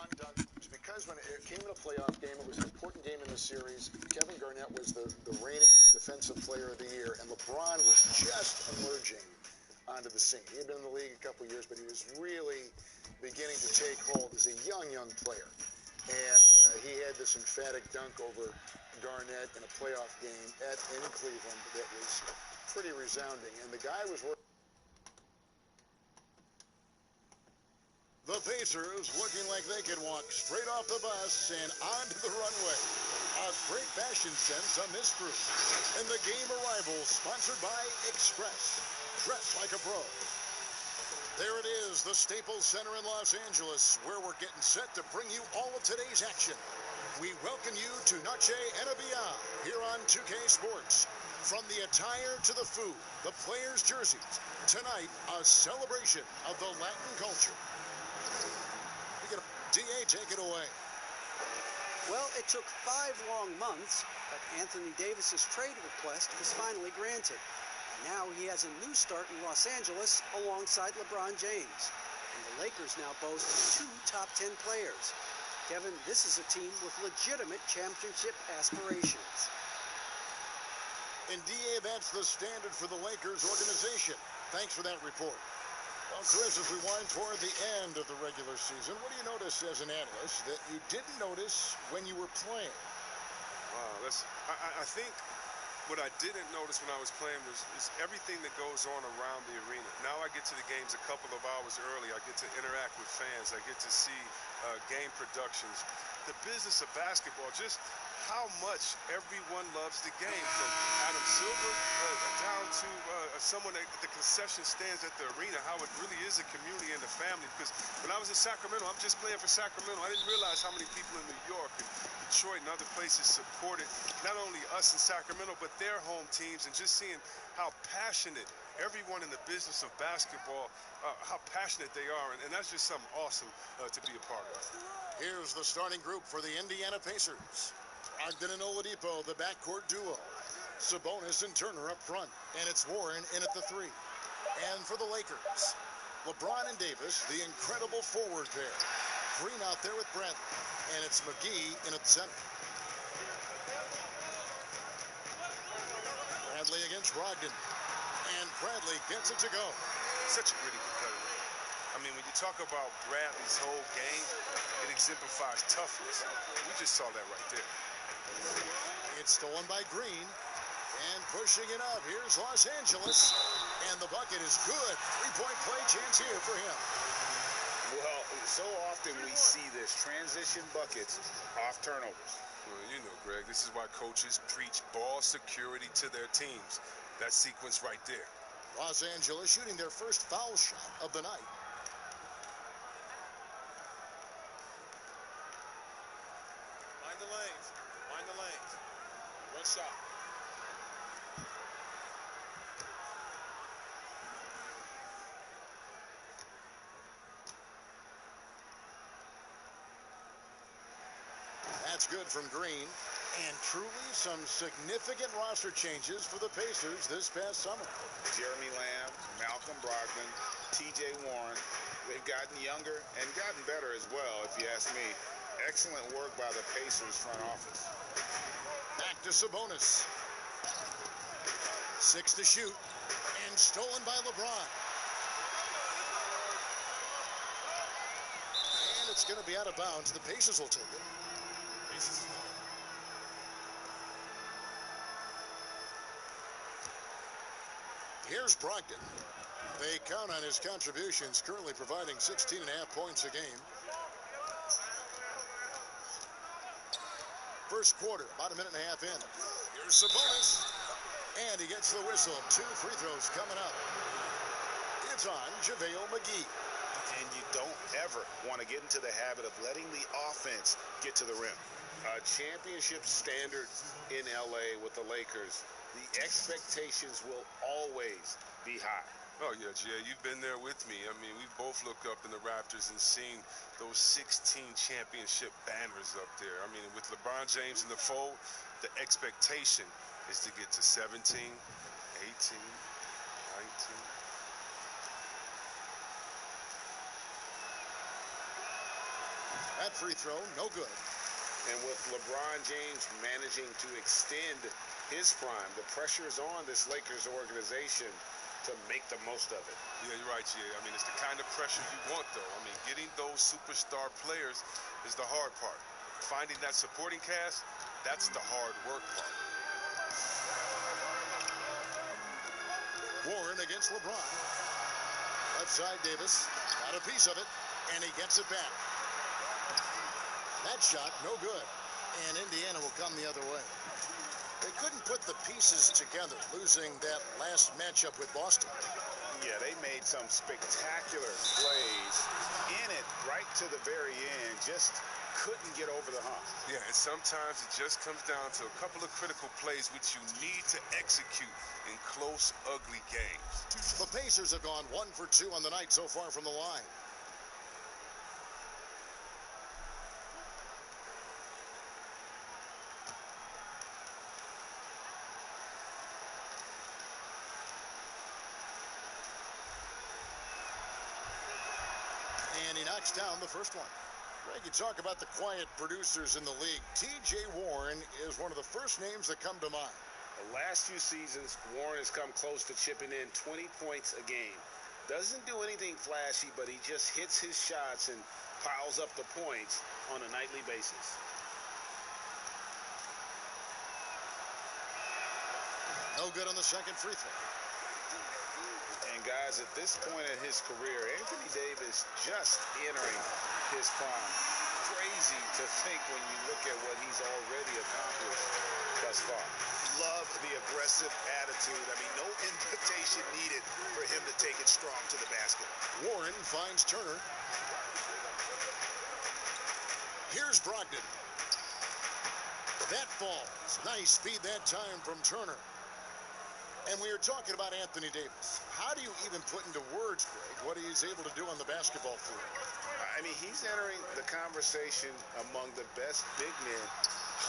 Because when it came in a playoff game, it was an important game in the series. Kevin Garnett was the reigning defensive player of the year, and LeBron was just emerging onto the scene. He had been in the league a couple years, but he was really beginning to take hold as a young player. And he had this emphatic dunk over Garnett in a playoff game in Cleveland that was pretty resounding. And the guy was working. The Pacers looking like they could walk straight off the bus and onto the runway. A great fashion sense on this group. And the game arrival sponsored by Express. Dress like a pro. There it is, the Staples Center in Los Angeles, where we're getting set to bring you all of today's action. We welcome you to Noche and Beyond here on 2K Sports. From the attire to the food, the players' jerseys, tonight a celebration of the Latin culture. DA, take it away. Well, it took 5 long months, but Anthony Davis's trade request was finally granted. Now he has a new start in Los Angeles alongside LeBron James. And the Lakers now boast 2 top 10 players. Kevin, this is a team with legitimate championship aspirations. And DA, that's the standard for the Lakers organization. Thanks for that report. Well, Chris, as we wind toward the end of the regular season, what do you notice as an analyst that you didn't notice when you were playing? Wow, I think what I didn't notice when I was playing is everything that goes on around the arena. Now I get to the games a couple of hours early. I get to interact with fans. I get to see game productions. The business of basketball, just how much everyone loves the game, from Adam Silver down to someone at the concession stands at the arena, how it really is a community and a family. Because when I was in Sacramento, I'm just playing for Sacramento. I didn't realize how many people in New York and Detroit and other places supported not only us in Sacramento, but their home teams, and just seeing how passionate everyone in the business of basketball, how passionate they are, and that's just something awesome to be a part of. Here's the starting group for the Indiana Pacers. Brogdon and Oladipo, the backcourt duo. Sabonis and Turner up front, and it's Warren in at the 3. And for the Lakers, LeBron and Davis, the incredible forward pair. Green out there with Bradley, and it's McGee in at the center. Bradley against Brogdon, and Bradley gets it to go. Such a gritty competitor. I mean, when you talk about Bradley's whole game, it exemplifies toughness. We just saw that right there. It's stolen by Green, and pushing it up. Here's Los Angeles, and the bucket is good. 3-point play chance here for him. Well, so often we see this, transition buckets off turnovers. Well, you know, Greg, this is why coaches preach ball security to their teams. That sequence right there. Los Angeles shooting their first foul shot of the night. Find the lanes. Find the lanes. One shot. That's good from Green. And truly some significant roster changes for the Pacers this past summer. Jeremy Lamb, Malcolm Brogdon, T.J. Warren. They've gotten younger and gotten better as well, if you ask me. Excellent work by the Pacers front office. Back to Sabonis. 6 to shoot. And stolen by LeBron. And it's going to be out of bounds. The Pacers will take it. Here's Brogdon. They count on his contributions, currently providing 16.5 points a game. First quarter, about a minute and a half in. Here's Sabonis. And he gets the whistle. 2 free throws coming up. It's on JaVale McGee. And you don't ever want to get into the habit of letting the offense get to the rim. A championship standard in LA with the Lakers. The expectations will always be high. Oh, yeah, Jay, you've been there with me. I mean, we both looked up in the Raptors and seen those 16 championship banners up there. I mean, with LeBron James in the fold, the expectation is to get to 17, 18, 19. That free throw, no good. And with LeBron James managing to extend his prime, the pressure is on this Lakers organization to make the most of it. Yeah, you're right, Jay. I mean, it's the kind of pressure you want, though. I mean, getting those superstar players is the hard part. Finding that supporting cast, that's the hard work part. Warren against LeBron. Left side, Davis. Got a piece of it, and he gets it back. That shot, no good. And Indiana will come the other way. They couldn't put the pieces together, losing that last matchup with Boston. Yeah, they made some spectacular plays in it right to the very end. Just couldn't get over the hump. Yeah, and sometimes it just comes down to a couple of critical plays which you need to execute in close, ugly games. The Pacers have gone 1 for 2 on the night so far from the line. And he knocks down the first one. Greg, you talk about the quiet producers in the league. T.J. Warren is one of the first names that come to mind. The last few seasons, Warren has come close to chipping in 20 points a game. Doesn't do anything flashy, but he just hits his shots and piles up the points on a nightly basis. No good on the second free throw. And guys, at this point in his career, Anthony Davis just entering his prime. Crazy to think when you look at what he's already accomplished thus far. Love the aggressive attitude. I mean, no invitation needed for him to take it strong to the basket. Warren finds Turner. Here's Brogdon. That falls. Nice speed that time from Turner. And we are talking about Anthony Davis. How do you even put into words, Greg, what he's able to do on the basketball field? I mean, he's entering the conversation among the best big men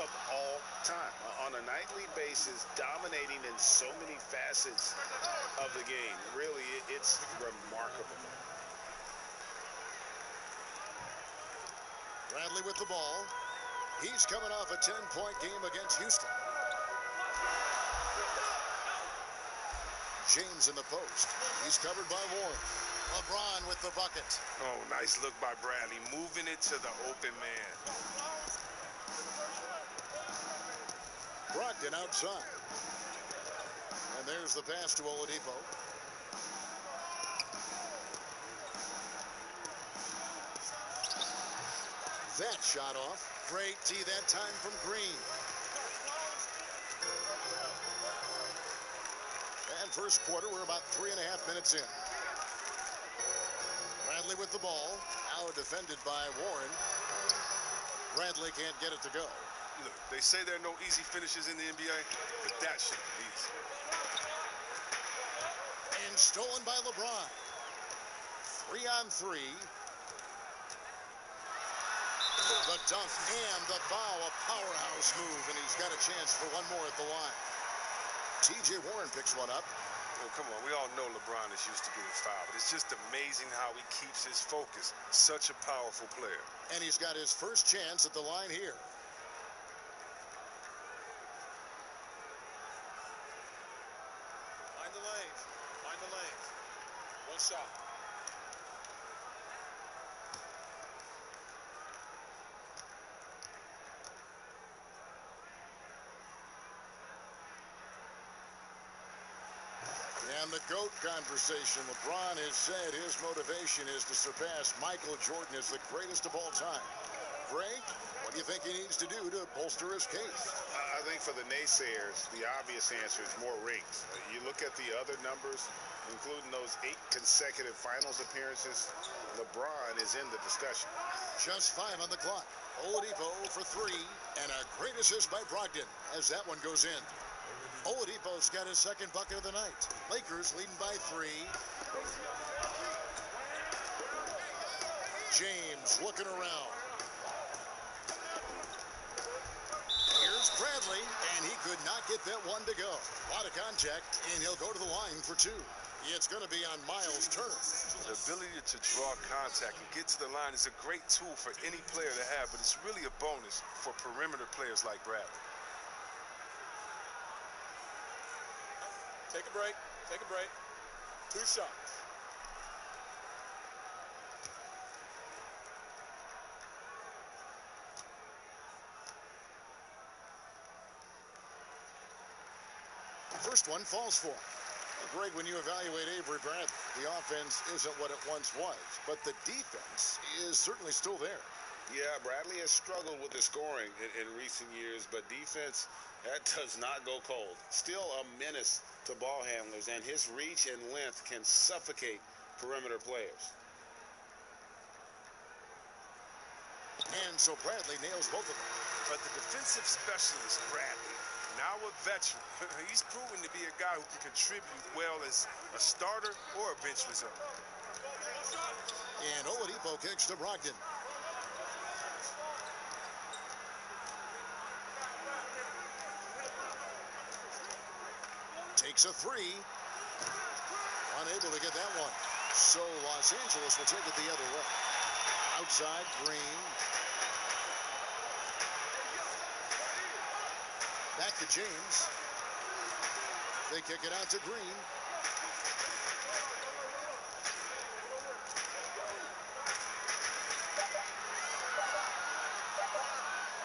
of all time. On a nightly basis, dominating in so many facets of the game. Really, it's remarkable. Bradley with the ball. He's coming off a 10-point game against Houston. James in the post. He's covered by Warren. LeBron with the bucket. Oh, nice look by Bradley, moving it to the open man. Brogdon outside. And there's the pass to Oladipo. That shot off. Great tee that time from Green. And first quarter, we're about 3.5 minutes in. Bradley with the ball. Now defended by Warren. Bradley can't get it to go. Look, they say there are no easy finishes in the NBA, but that should be easy. And stolen by LeBron. 3-on-3. The dunk and the foul, a powerhouse move, and he's got a chance for one more at the line. T.J. Warren picks one up. Well, come on, we all know LeBron is used to getting fouled, but it's just amazing how he keeps his focus. Such a powerful player. And he's got his first chance at the line here. Find the lanes. Find the lanes. One shot. And the GOAT conversation. LeBron has said his motivation is to surpass Michael Jordan as the greatest of all time. Greg, what do you think he needs to do to bolster his case? I think for the naysayers, the obvious answer is more rings. You look at the other numbers, including those 8 consecutive finals appearances, LeBron is in the discussion. Just 5 on the clock. Oladipo for 3, and a great assist by Brogdon as that one goes in. Oladipo's got his second bucket of the night. Lakers leading by 3. James looking around. Here's Bradley, and he could not get that one to go. A lot of contact, and he'll go to the line for 2. It's going to be on Miles Turner. The ability to draw contact and get to the line is a great tool for any player to have, but it's really a bonus for perimeter players like Bradley. Take a break. Take a break. 2 shots. First one falls for him. Greg, when you evaluate Avery Bradley, the offense isn't what it once was, but the defense is certainly still there. Yeah, Bradley has struggled with the scoring in recent years, but defense, that does not go cold. Still a menace to ball handlers, and his reach and length can suffocate perimeter players. And so Bradley nails both of them. But the defensive specialist, Bradley, now a veteran, he's proven to be a guy who can contribute well as a starter or a bench reserve. And Oladipo kicks to Brogdon. Takes a 3. Unable to get that one. So Los Angeles will take it the other way. Outside, Green. Back to James. They kick it out to Green.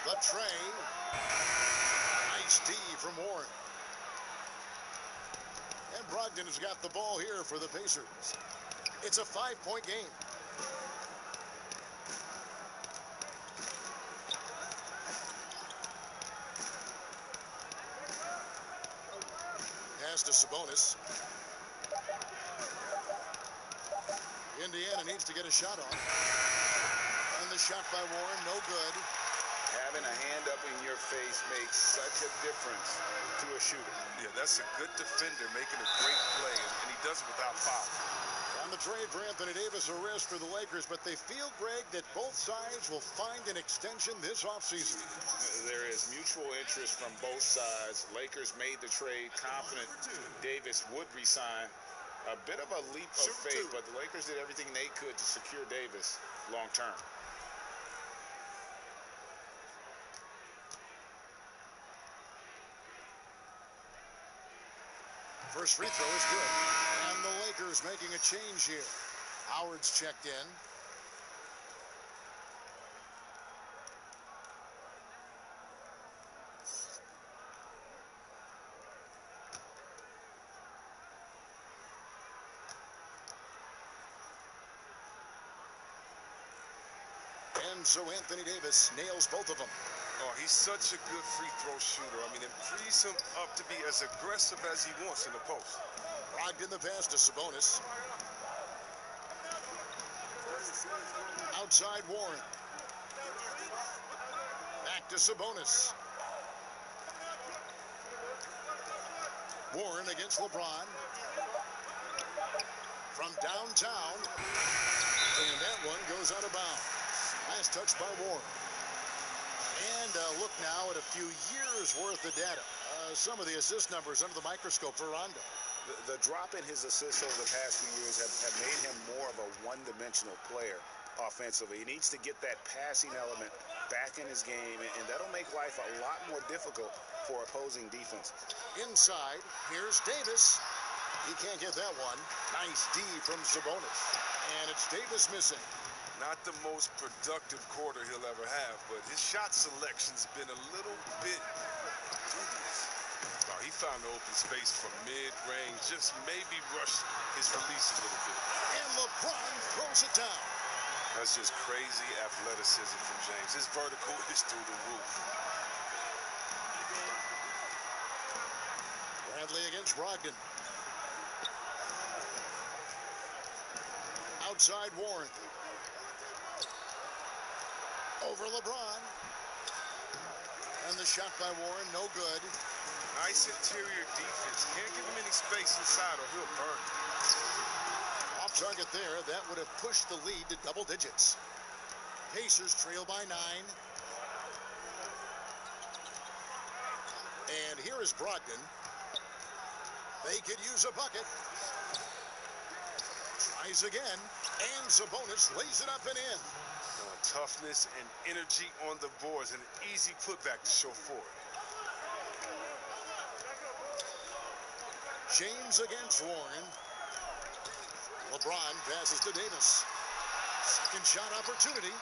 The tray. Nice D from Warren. And Brogdon has got the ball here for the Pacers. It's a 5-point game. Pass to Sabonis. Indiana needs to get a shot on. And the shot by Warren, no good. Having a hand up in your face makes such a difference to a shooter. Yeah, that's a good defender making a great play, and he does it without foul. On the trade for Anthony Davis, a risk for the Lakers, but they feel, Greg, that both sides will find an extension this offseason. There is mutual interest from both sides. Lakers made the trade confident Davis would resign. A bit of a leap of faith, but the Lakers did everything they could to secure Davis long term. First free throw is good. And the Lakers making a change here. Howard's checked in. And so Anthony Davis nails both of them. Oh, he's such a good free throw shooter. I mean, it frees him up to be as aggressive as he wants in the post. Brogdon the pass to Sabonis. Outside Warren. Back to Sabonis. Warren against LeBron. From downtown. And that one goes out of bounds. Last touch by Warren. And look now at a few years worth of data. Some of the assist numbers under the microscope for Rondo. The drop in his assists over the past few years have made him more of a one-dimensional player offensively. He needs to get that passing element back in his game, and that'll make life a lot more difficult for opposing defense. Inside, here's Davis. He can't get that one. Nice D from Sabonis. And it's Davis missing. Not the most productive quarter he'll ever have, but his shot selection's been a little bit dubious. Oh, he found the open space from mid-range, just maybe rushed his release a little bit. And LeBron throws it down. That's just crazy athleticism from James. His vertical is through the roof. Bradley against Brogdon. Outside Warren. Over LeBron. And the shot by Warren, no good. Nice interior defense. Can't give him any space inside or he'll burn. Off target there. That would have pushed the lead to double digits. Pacers trail by 9. And here is Brogdon. They could use a bucket. Tries again, and Sabonis lays it up and in. Toughness and energy on the boards, and an easy putback to show for it. James against Warren. LeBron passes to Davis. Second shot opportunity.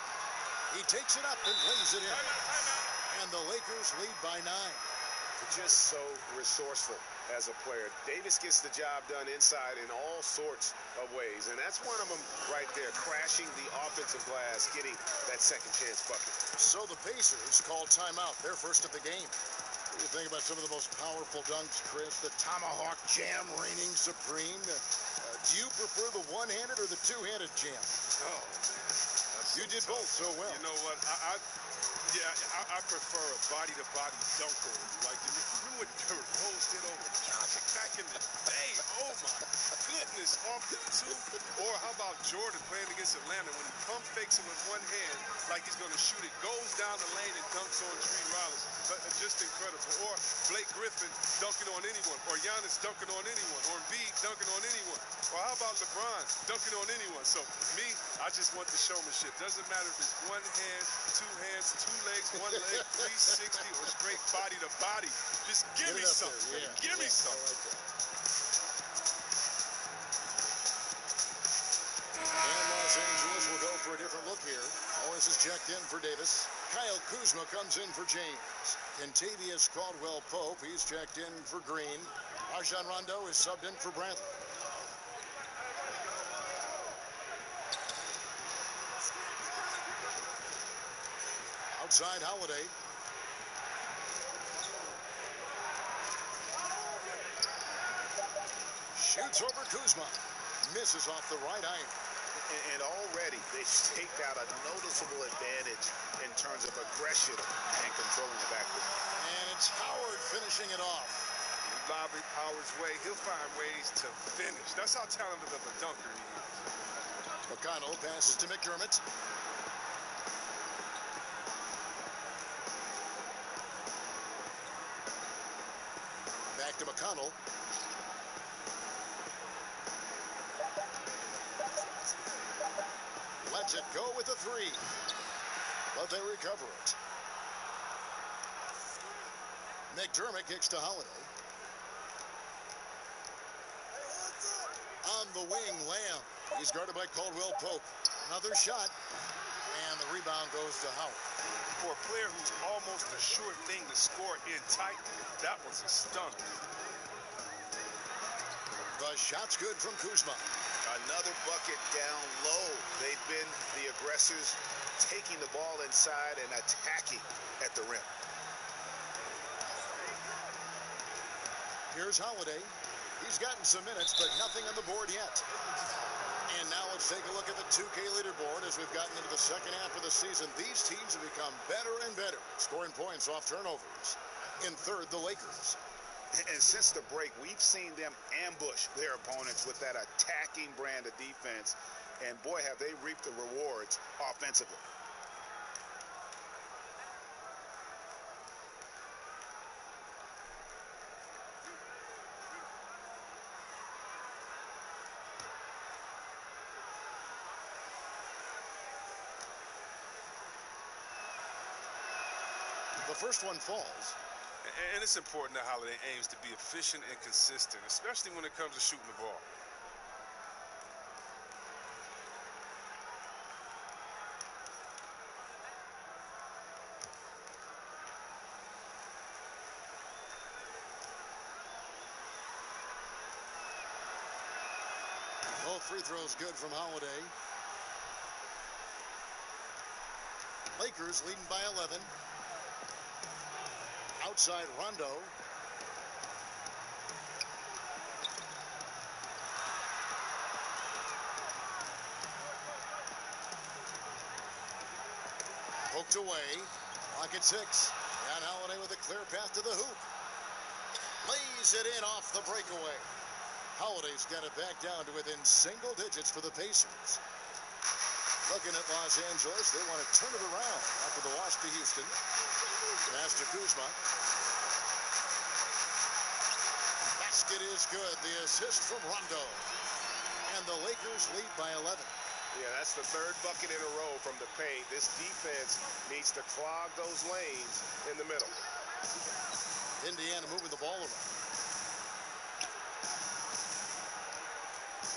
He takes it up and lays it in. And the Lakers lead by 9. Just so resourceful as a player. Davis gets the job done inside in all sorts of ways, and that's one of them right there, crashing the offensive glass, getting that second chance bucket. So the Pacers call timeout, their first of the game. What do you think about some of the most powerful dunks, Chris? The tomahawk jam reigning supreme. Do you prefer the one-handed or the two-handed jam? Oh, man. You did both so well. You know what? I prefer a body-to-body dunker. Like, you knew what Derrick Rose did over Johnson back in the day. Oh, my goodness. Off the two. Or how about Jordan playing against Atlanta when he pump fakes it with one hand like he's going to shoot it, goes down the lane and dunks on Tree Rollins. Just incredible. Or Blake Griffin dunking on anyone. Or Giannis dunking on anyone. Or Embiid dunking on anyone. Or how about LeBron dunking on anyone? So, me, I just want the showmanship. Doesn't matter if it's one hand, two hands, two legs, one leg, 360, or straight body to body. Just give me something. Yeah. Give me something. I like that. And Los Angeles will go for a different look here. Owens is checked in for Davis. Kyle Kuzma comes in for James. Kentavious Caldwell-Pope, he's checked in for Green. Rajon Rondo is subbed in for Bradley. Outside Holiday. Shoots over Kuzma. Misses off the right iron. And already they've staked out a noticeable advantage in terms of aggression and controlling the backcourt. And it's Howard finishing it off. Lob it Howard's way. He'll find ways to finish. That's how talented of a dunker he is. McConnell passes to McDermott. Back to McConnell. Lets it go with a three. But they recover it. McDermott kicks to Holiday. On the wing, Lamb. He's guarded by Caldwell-Pope. Another shot. And the rebound goes to Howard. For a player who's almost a sure thing to score in tight, that was a stunner. The shot's good from Kuzma. Another bucket down low. They've been the aggressors, taking the ball inside and attacking at the rim. Here's Holiday. He's gotten some minutes, but nothing on the board yet. And now let's take a look at the 2K leaderboard as we've gotten into the second half of the season. These teams have become better and better, scoring points off turnovers. In third, the Lakers. And since the break, we've seen them ambush their opponents with that attacking brand of defense. And boy, have they reaped the rewards offensively. The first one falls. And it's important that Holiday aims to be efficient and consistent, especially when it comes to shooting the ball. Both free throws good from Holiday. Lakers leading by 11. Outside Rondo. Poked away. Clock at 6. Jan Holiday with a clear path to the hoop. Lays it in off the breakaway. Holiday's got it back down to within single digits for the Pacers. Looking at Los Angeles, they want to turn it around after the loss to Houston. Pass to Kuzma. Basket is good. The assist from Rondo. And the Lakers lead by 11. Yeah, that's the third bucket in a row from the paint. This defense needs to clog those lanes in the middle. Indiana moving the ball around.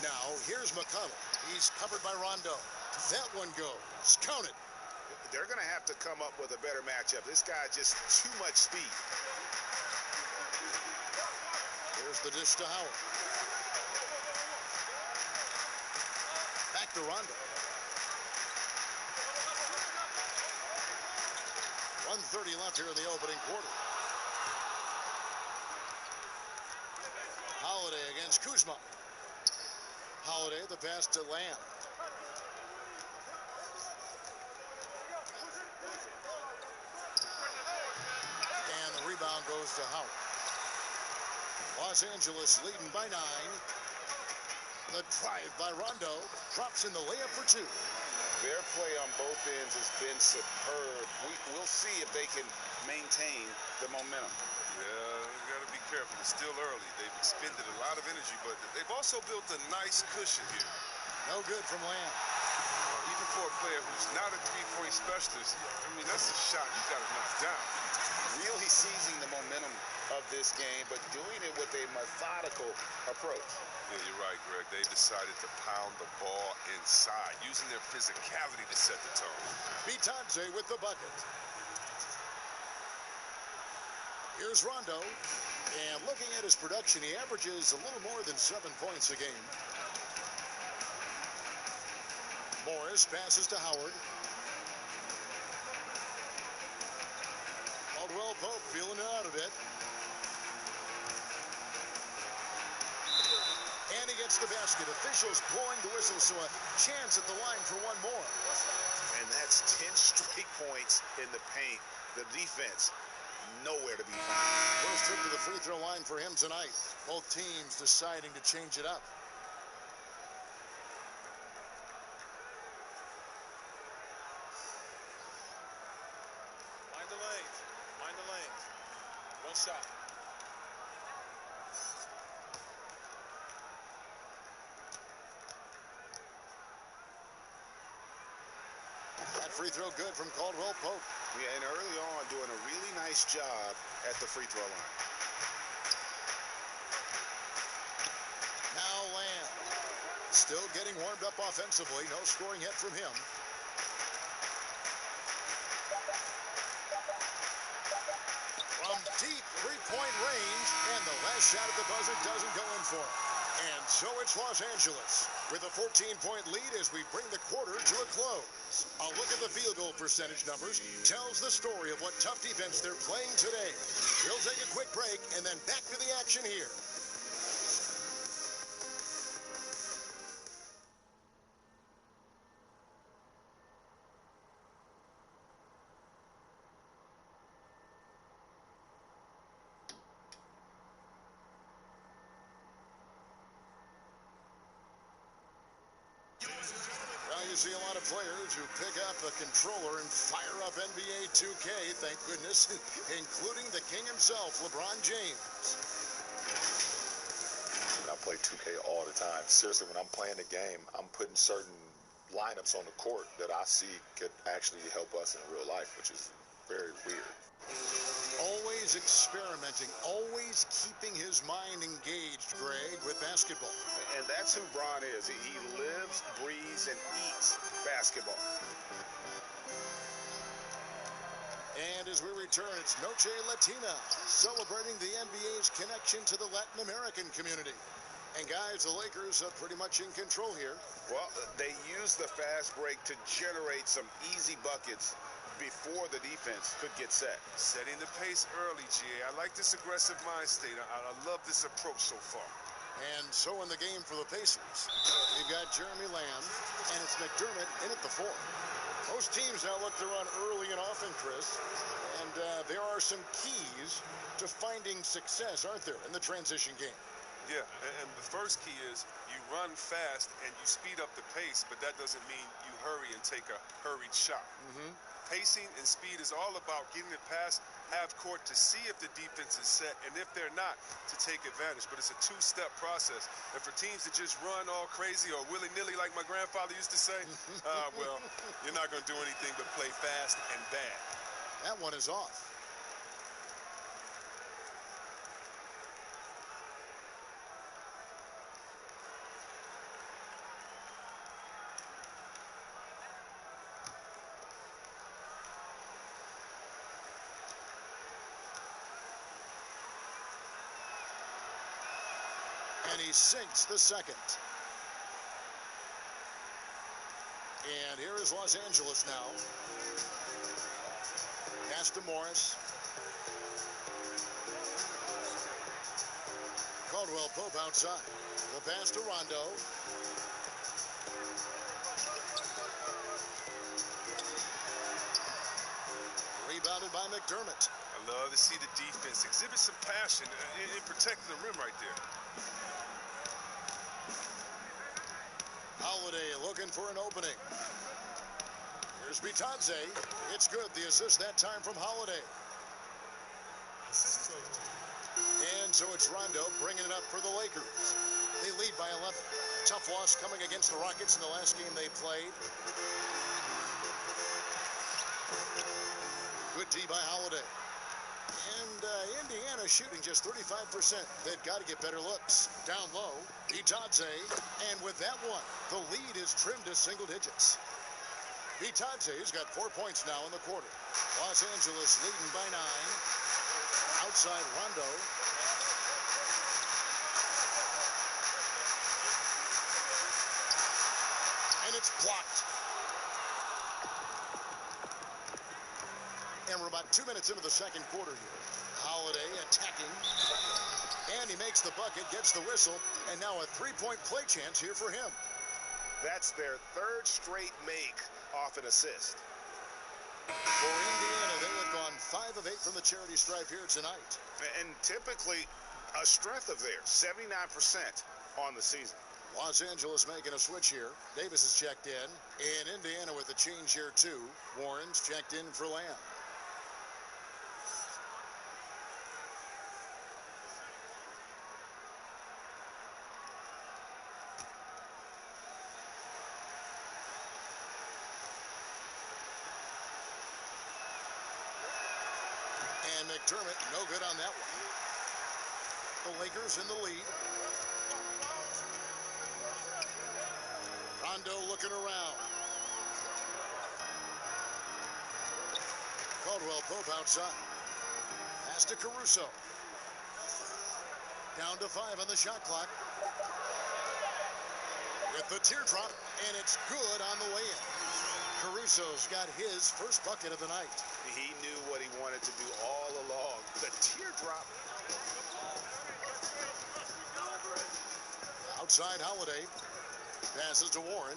Now, here's McConnell. He's covered by Rondo. That one goes. Count it. They're going to have to come up with a better matchup. This guy just too much speed. Here's the dish to Howard. Back to Rondo. 1:30 left here in the opening quarter. Holiday against Kuzma. Holiday, the pass to Lamb. And the rebound goes to Howard. Los Angeles leading by 9. The drive by Rondo drops in the layup for 2. Their play on both ends has been superb. We'll see if they can maintain the momentum. Yeah, you got to be careful. It's still early. They've expended a lot of energy, but they've also built a nice cushion here. No good from Lamb. Even for a player who's not a three-point specialist, I mean, that's a shot you got to knock down. Really seizing the momentum of this game, but doing it with a methodical approach. Yeah, you're right, Greg. They decided to pound the ball inside, using their physicality to set the tone. Bitadze with the bucket. Here's Rondo. And looking at his production, he averages a little more than 7 points a game. Morris passes to Howard. Caldwell Pope feeling it out a bit. And he gets the basket. Officials blowing the whistle, so a chance at the line for one more. And that's 10 straight points in the paint. The defense, nowhere to be found. First trip to the free throw line for him tonight. Both teams deciding to change it up. Mind the lanes. Mind the lanes. One shot. That free throw good from Caldwell Pope. Yeah, and early on, doing a really nice job at the free throw line. Now Lamb. Still getting warmed up offensively. No scoring yet from him. From deep three-point range, and the last shot at the buzzer doesn't go in for him. And so it's Los Angeles with a 14-point lead as we bring the quarter to a close. A look at the field goal percentage numbers tells the story of what tough defense they're playing today. We'll take a quick break and then back to the action here. You see a lot of players who pick up a controller and fire up NBA 2K, thank goodness, including the king himself, LeBron James. I play 2K all the time. Seriously, when I'm playing the game, I'm putting certain lineups on the court that I see could actually help us in real life, which is very weird. Always experimenting, always keeping his mind engaged, Greg, with basketball. And that's who Bron is. He lives, breathes, and eats basketball. And as we return, it's Noche Latina, celebrating the NBA's connection to the Latin American community. And guys, the Lakers are pretty much in control here. Well, they use the fast break to generate some easy buckets before the defense could get set. Setting the pace early, GA. I like this aggressive mind state. I love this approach so far. And so in the game for the Pacers, you've got Jeremy Lamb, and it's McDermott in at the 4. Most teams now look to run early and often, Chris, and there are some keys to finding success, aren't there, in the transition game? Yeah, and the first key is you run fast and you speed up the pace, but that doesn't mean you hurry and take a hurried shot. Pacing and speed is all about getting it past half-court to see if the defense is set, and if they're not, to take advantage. But it's a two-step process. And for teams to just run all crazy or willy-nilly like my grandfather used to say, well, you're not going to do anything but play fast and bad. That one is off. And he sinks the second. And here is Los Angeles now. Pass to Morris. Caldwell Pope outside. The pass to Rondo. Rebounded by McDermott. I love to see the defense exhibit some passion in protecting the rim right there. Holiday looking for an opening. Here's Bitadze. It's good. The assist that time from Holiday. And so it's Rondo bringing it up for the Lakers. They lead by 11. Tough loss coming against the Rockets in the last game they played. Good D by Holiday. And Indiana shooting just 35%. They've got to get better looks. Down low, Bitadze. And with that one, the lead is trimmed to single digits. Bitadze's got 4 points now in the quarter. Los Angeles leading by 9. Outside Rondo. And it's blocked. And we're about 2 minutes into the second quarter here. Holiday attacking. And he makes the bucket, gets the whistle, and now a three-point play chance here for him. That's their third straight make off an assist. For Indiana, they have gone 5 of 8 from the charity stripe here tonight. And typically a strength of theirs, 79% on the season. Los Angeles making a switch here. Davis is checked in. And Indiana with a change here too. Warren's checked in for Lamb. And McDermott, no good on that one. The Lakers in the lead. Rondo looking around. Caldwell Pope outside. Pass to Caruso. Down to 5 on the shot clock. With the teardrop, and it's good on the way in. Caruso's got his first bucket of the night. He knew what he wanted to do all along. The teardrop. Outside Holiday. Passes to Warren.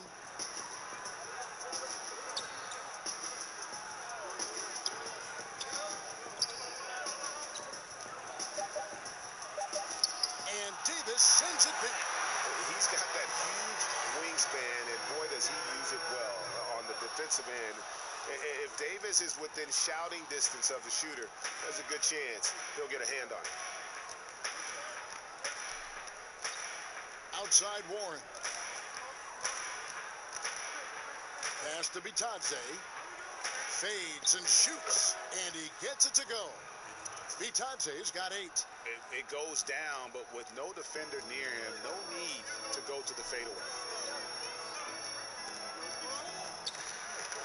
And Davis sends it back. He's got that huge wingspan, and boy, does he use it well on the defensive end. If Davis is within shouting distance of the shooter, there's a good chance he'll get a hand on it. Outside Warren. Pass to Bitadze. Fades and shoots. And he gets it to go. Bitadze's got 8. It goes down, but with no defender near him, no need to go to the fadeaway.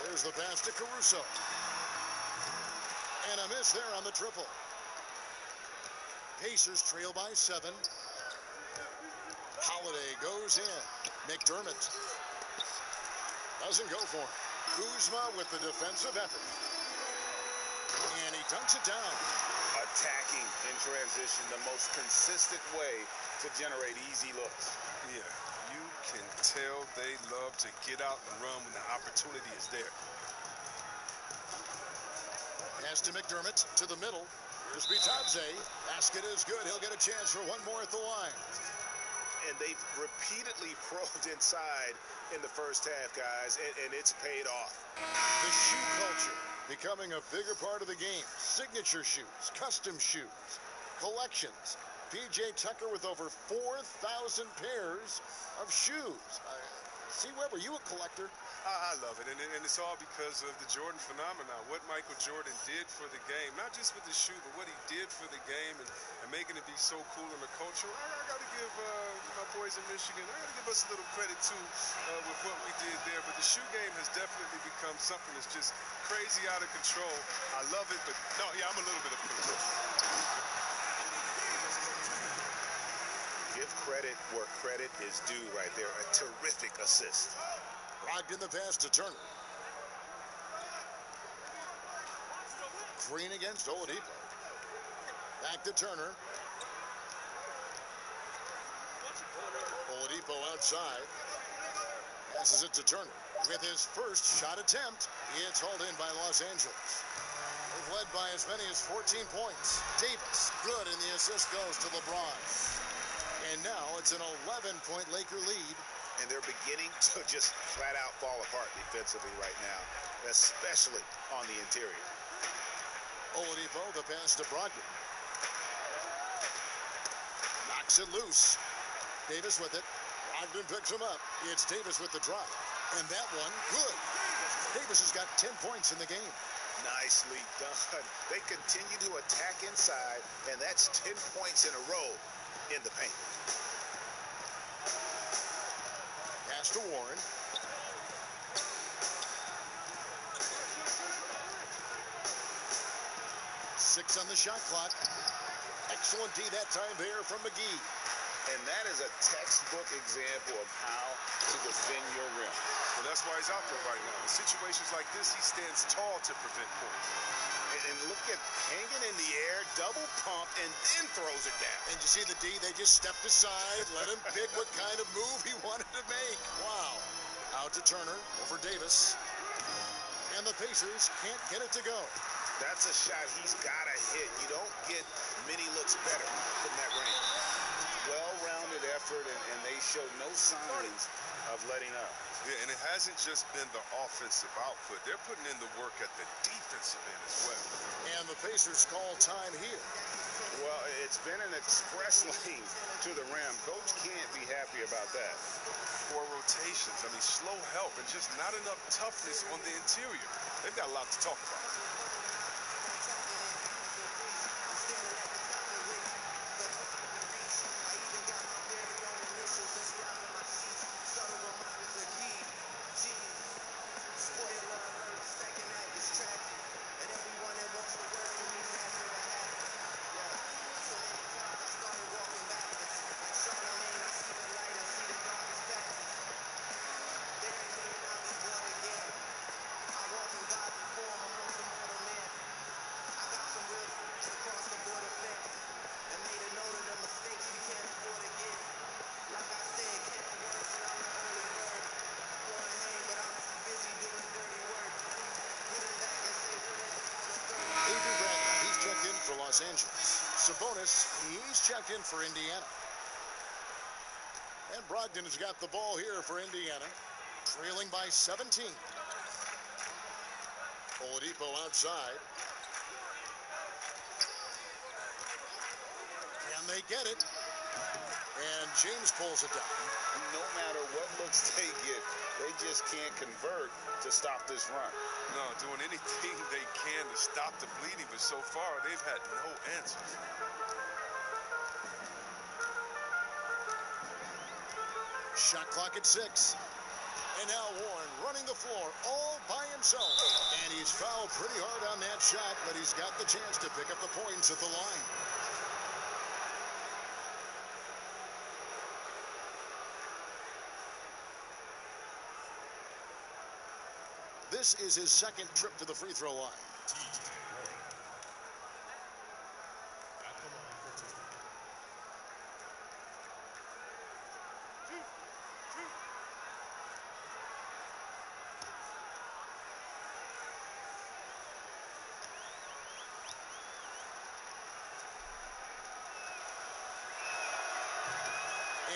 There's the pass to Caruso. And a miss there on the triple. Pacers trail by 7. Holiday goes in. McDermott doesn't go for him. Kuzma with the defensive effort. And he dunks it down. Attacking in transition, the most consistent way to generate easy looks. Yeah, you can tell they love to get out and run when the opportunity is there. Pass to McDermott to the middle. Here's Bitadze. Basket is good. He'll get a chance for one more at the line. and they've repeatedly probed inside in the first half, guys, and it's paid off. The shoe culture becoming a bigger part of the game. Signature shoes, custom shoes, collections. P.J. Tucker with over 4,000 pairs of shoes. C. Weber, you a collector? I love it, and it's all because of the Jordan phenomenon. What Michael Jordan did for the game, not just with the shoe, but what he did for the game and making it be so cool in the culture. I got to give my boys in Michigan, I got to give us a little credit, too, with what we did there. But the shoe game has definitely become something that's just crazy out of control. I love it, but no, yeah, I'm a little bit of a critic. Give credit where credit is due right there. A terrific assist. Brogdon the pass to Turner. Green against Oladipo. Back to Turner. Oladipo outside. Passes it to Turner. With his first shot attempt, it's hauled in by Los Angeles. They've led by as many as 14 points. Davis, good, and the assist goes to LeBron. And now it's an 11-point Laker lead. And they're beginning to just flat out fall apart defensively right now, especially on the interior. Oladipo, the pass to Brogdon. Knocks it loose. Davis with it. Brogdon picks him up. It's Davis with the drop. And that one, good. Davis has got 10 points in the game. Nicely done. They continue to attack inside, and that's 10 points in a row in the paint. Pass to Warren. Six on the shot clock. Excellent D that time there from McGee. And that is a textbook example of how to defend your rim. Well, that's why he's out there right now. In situations like this, he stands tall to prevent points. And look at hanging in the air, double pump, and then throws it down. And you see the D, they just stepped aside, let him pick what kind of move he wanted to make. Wow. Out to Turner, over Davis. And the Pacers can't get it to go. That's a shot he's got to hit. You don't get many looks better from that range. Well-rounded effort, and they show no signs of letting up. Yeah, and it hasn't just been the offensive output. They're putting in the work at the defensive end as well. And the Pacers call time here. Well, it's been an express lane to the rim. Coach can't be happy about that. Poor rotations, I mean, slow help, and just not enough toughness on the interior. They've got a lot to talk about. Los Angeles. Sabonis, he's checked in for Indiana. And Brogdon has got the ball here for Indiana, trailing by 17. Oladipo outside. And they get it. And James pulls it down. No matter what looks they get, they just can't convert to stop this run. No, doing anything they can to stop the bleeding, but so far they've had no answers. Shot clock at 6. And now Warren running the floor all by himself. And he's fouled pretty hard on that shot, but he's got the chance to pick up the points at the line. This is his second trip to the free throw line.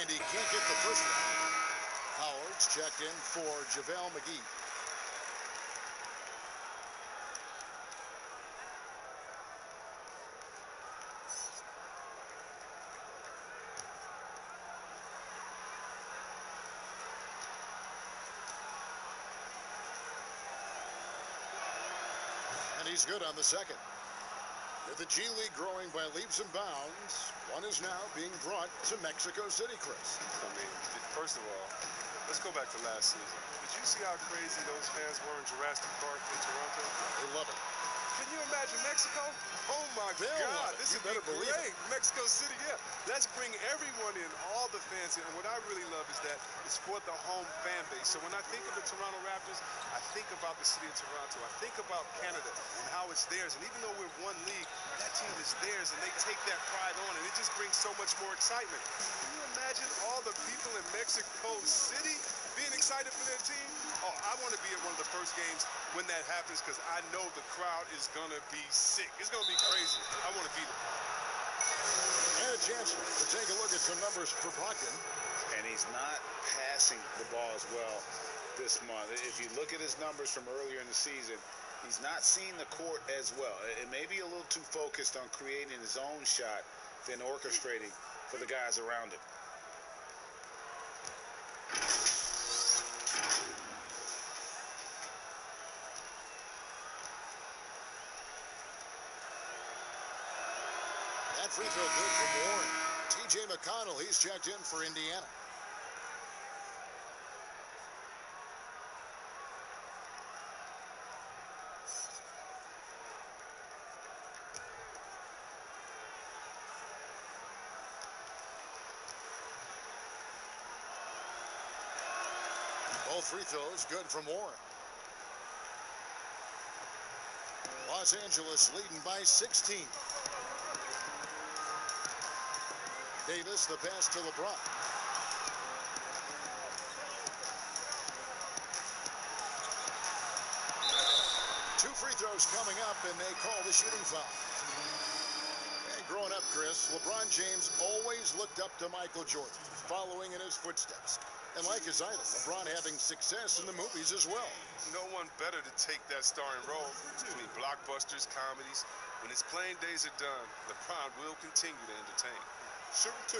And And he can't get the first one. Howard's checked in for JaVale McGee. And he's good on the second. With the G League growing by leaps and bounds, one is now being brought to Mexico City, Chris. I mean, first of all, let's go back to last season. Did you see how crazy those fans were in Jurassic Park in Toronto? They love it. Can you imagine Mexico? Oh my God, this would be great. Mexico City, yeah. Let's bring everyone in, all the fans in. And what I really love is that it's for the home fan base. So when I think of the Toronto Raptors, I think about the city of Toronto. I think about Canada and how it's theirs. And even though we're one league, that team is theirs, and they take that pride on, and it just brings so much more excitement. Can you imagine all the people in Mexico City being excited for their team? Oh, I want to be at one of the first games when that happens, because I know the crowd is going to be sick. It's going to be crazy. I want to be there. And a chance to take a look at some numbers for Brogdon. And he's not passing the ball as well this month. If you look at his numbers from earlier in the season, he's not seeing the court as well. It may be a little too focused on creating his own shot than orchestrating for the guys around him. That free throw good from Warren. T.J. McConnell, he's checked in for Indiana. Both free throws good from Warren. Los Angeles leading by 16. Davis, the pass to LeBron. Two free throws coming up, and they call the shooting foul. And growing up, Chris, LeBron James always looked up to Michael Jordan, following in his footsteps. And like his idol, LeBron having success in the movies as well. No one better to take that starring role. I mean, blockbusters, comedies. When his playing days are done, LeBron will continue to entertain. Shooting two.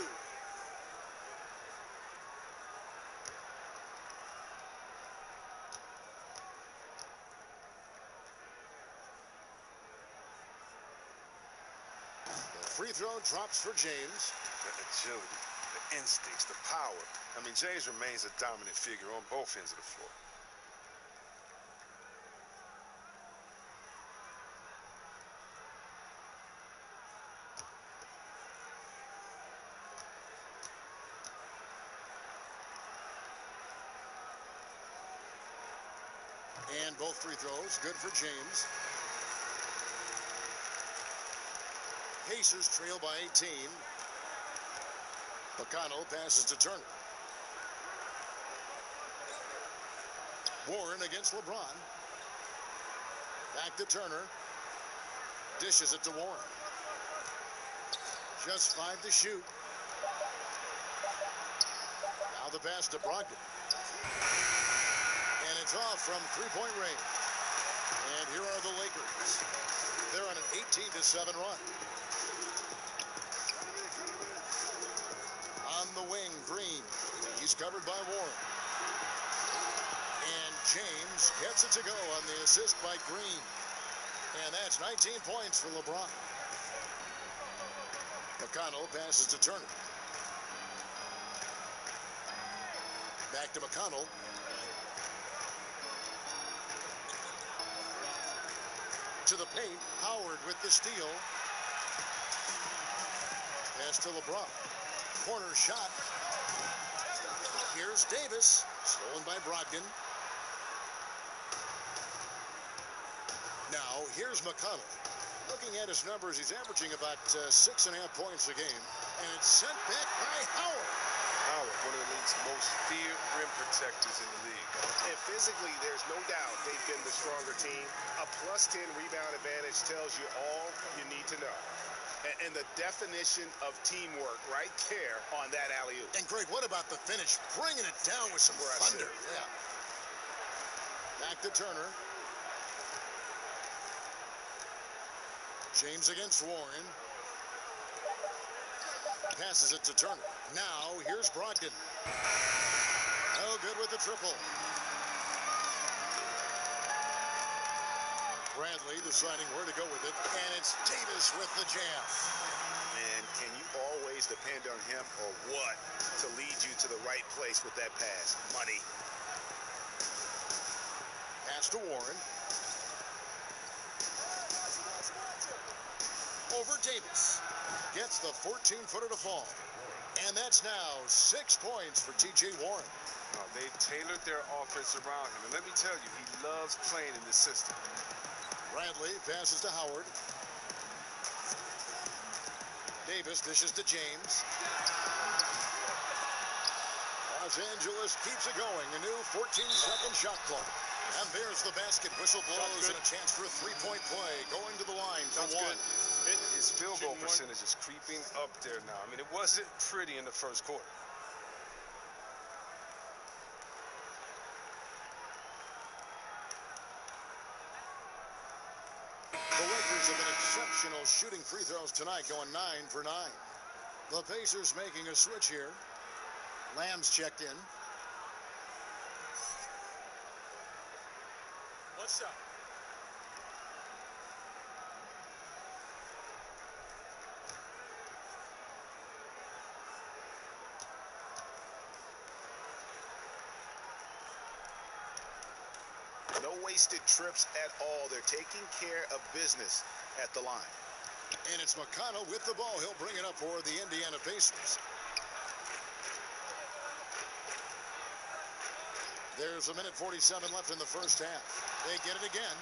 The free throw drops for James. The agility, the instincts, the power. I mean, James remains a dominant figure on both ends of the floor. And both free throws good for James. Pacers trail by 18. McConnell passes to Turner. Warren against LeBron. Back to Turner. Dishes it to Warren. Just 5 to shoot. Now the pass to Brogdon. And it's off from three-point range. And here are the Lakers. They're on an 18-7 run. On the wing, Green. He's covered by Warren. And James gets it to go on the assist by Green. And that's 19 points for LeBron. McConnell passes to Turner. Back to McConnell. To the paint, Howard with the steal. Pass to LeBron. Corner shot. Here's Davis, stolen by Brogdon. Now, here's McConnell. Looking at his numbers, he's averaging about 6.5 points a game. And it's sent back by Howard. Howard, one of the league's most feared rim protectors in the league. And physically, there's no doubt they've been the stronger team. A +10 rebound advantage tells you all you need to know. And the definition of teamwork right there on that alley-oop. And Greg, what about the finish? Bringing it down with some thunder. Yeah. Back to Turner. James against Warren. Passes it to Turner. Now, here's Brogdon. Oh, good with the triple. Bradley deciding where to go with it, and it's Davis with the jam. And can you always depend on him or what to lead you to the right place with that pass? Money. Pass to Warren. Over Davis. Gets the 14-footer to fall. And that's now 6 points for T.J. Warren. Oh, they've tailored their offense around him. And let me tell you, he loves playing in this system. Bradley passes to Howard. Davis dishes to James. Los Angeles keeps it going. A new 14-second shot clock. And there's the basket. Whistle blows and a chance for a three-point play. Going to the line for one. His field goal percentage is creeping up there now. I mean, it wasn't pretty in the first quarter. The Lakers have been exceptional shooting free throws tonight, going 9 for 9. The Pacers making a switch here. Lamb's checked in. What's up? No wasted trips at all. They're taking care of business at the line. And it's McConnell with the ball. He'll bring it up for the Indiana Pacers. There's a minute 47 left in the first half. They get it again.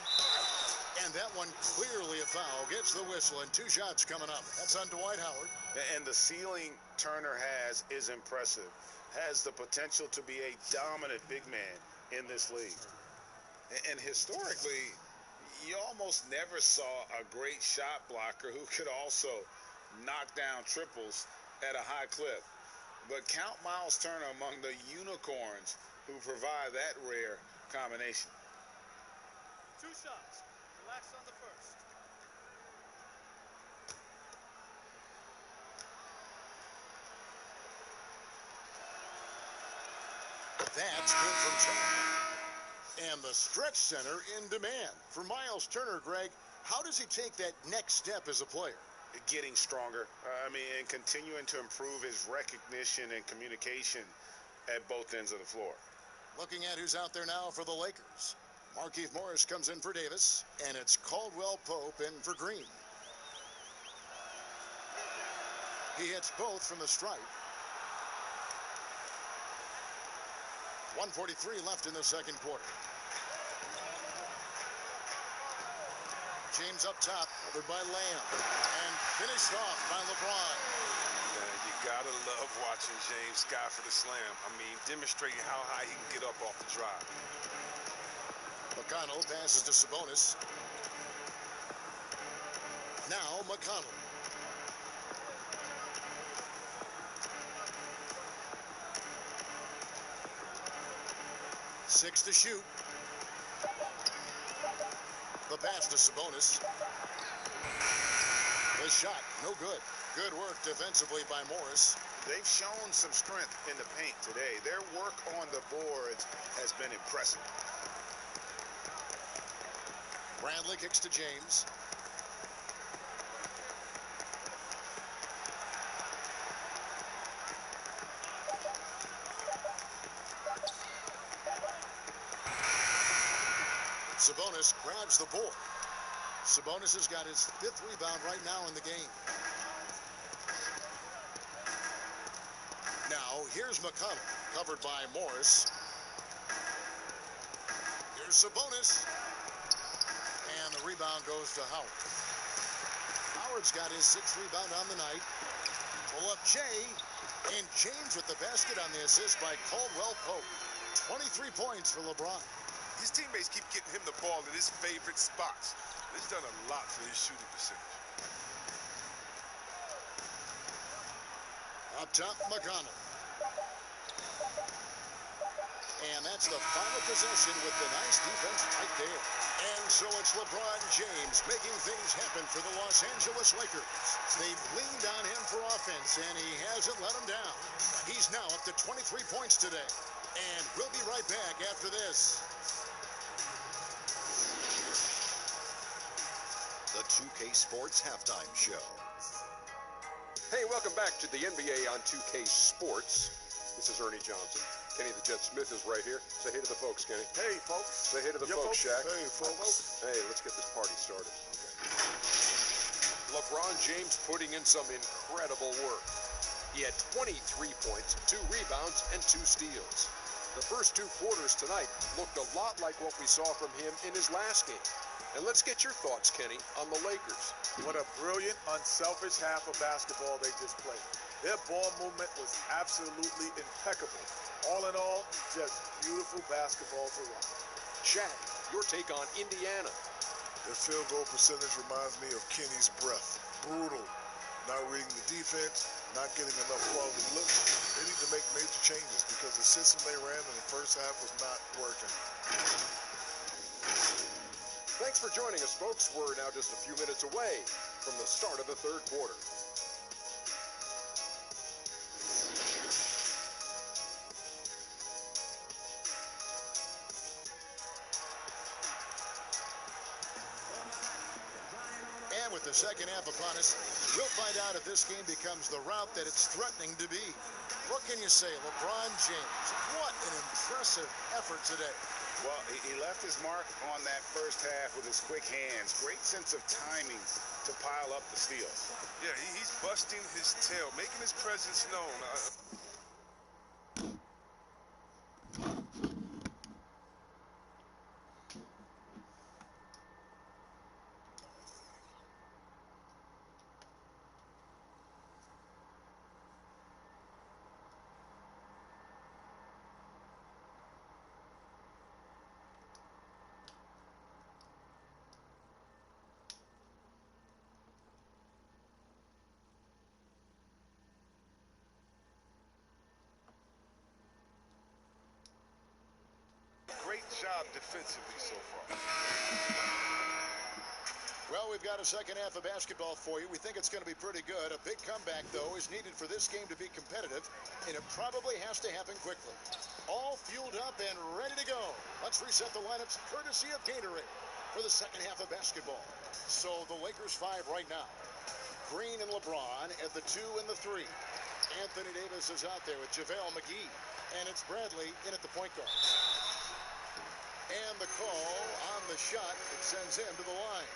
And that one clearly a foul. Gets the whistle, and 2 shots coming up. That's on Dwight Howard. And the ceiling Turner has is impressive. Has the potential to be a dominant big man in this league. And historically, you almost never saw a great shot blocker who could also knock down triples at a high clip. But count Miles Turner among the unicorns who provide that rare combination. 2 shots. Relax on the first. That's good from Turner. And the stretch center in demand. For Miles Turner, Greg, how does he take that next step as a player? Getting stronger. And continuing to improve his recognition and communication at both ends of the floor. Looking at who's out there now for the Lakers. Markieff Morris comes in for Davis, and it's Caldwell Pope in for Green. He hits both from the stripe. 1:43 left in the second quarter. James up top, covered by Lamb, and finished off by LeBron. Man, you gotta love watching James Scott for the slam. I mean, demonstrating how high he can get up off the drive. McConnell passes to Sabonis. Now McConnell. Six to shoot. The pass to Sabonis. The shot, no good. Good work defensively by Morris. They've shown some strength in the paint today. Their work on the boards has been impressive. Bradley kicks to James. Sabonis grabs the board. Sabonis has got his 5th rebound right now in the game. Now, here's McConnell, covered by Morris. Here's Sabonis. And the rebound goes to Howard. Howard's got his 6th rebound on the night. Pull up Jay. And James with the basket on the assist by Caldwell Pope. 23 points for LeBron. His teammates keep getting him the ball in his favorite spots. He's done a lot for his shooting percentage. Up top, McConnell. And that's the final possession with the nice defense right there. And so it's LeBron James making things happen for the Los Angeles Lakers. They've leaned on him for offense, and he hasn't let them down. He's now up to 23 points today. And we'll be right back after this. The 2K Sports Halftime Show. Hey, welcome back to the NBA on 2K Sports. This is Ernie Johnson. Kenny the Jet Smith is right here. Say hey to the folks, Kenny. Hey, folks. Say hey to the folks, Shaq. Hey, folks. Hey, let's get this party started. Okay. LeBron James putting in some incredible work. He had 23 points, 2 rebounds, and 2 steals. The first 2 quarters tonight looked a lot like what we saw from him in his last game. And let's get your thoughts, Kenny, on the Lakers. What a brilliant, unselfish half of basketball they just played. Their ball movement was absolutely impeccable. All in all, just beautiful basketball to watch. Shaq, your take on Indiana. Their field goal percentage reminds me of Kenny's breath. Brutal. Not reading the defense, not getting enough quality looks. They need to make major changes because the system they ran in the first half was not working. Thanks for joining us, folks. We're now just a few minutes away from the start of the third quarter. And with the second half upon us, we'll find out if this game becomes the route that it's threatening to be. What can you say, LeBron James? What an impressive effort today. Well, he left his mark on that first half with his quick hands. Great sense of timing to pile up the steals. Yeah, he's busting his tail, making his presence known. Great job defensively so far. Well, we've got a second half of basketball for you. We think it's going to be pretty good. A big comeback, though, is needed for this game to be competitive, and it probably has to happen quickly. All fueled up and ready to go. Let's reset the lineups courtesy of Gatorade for the second half of basketball. So the Lakers 5 right now. Green and LeBron at the 2 and the 3. Anthony Davis is out there with JaVale McGee, and it's Bradley in at the point guard. And the call on the shot that sends him to the line.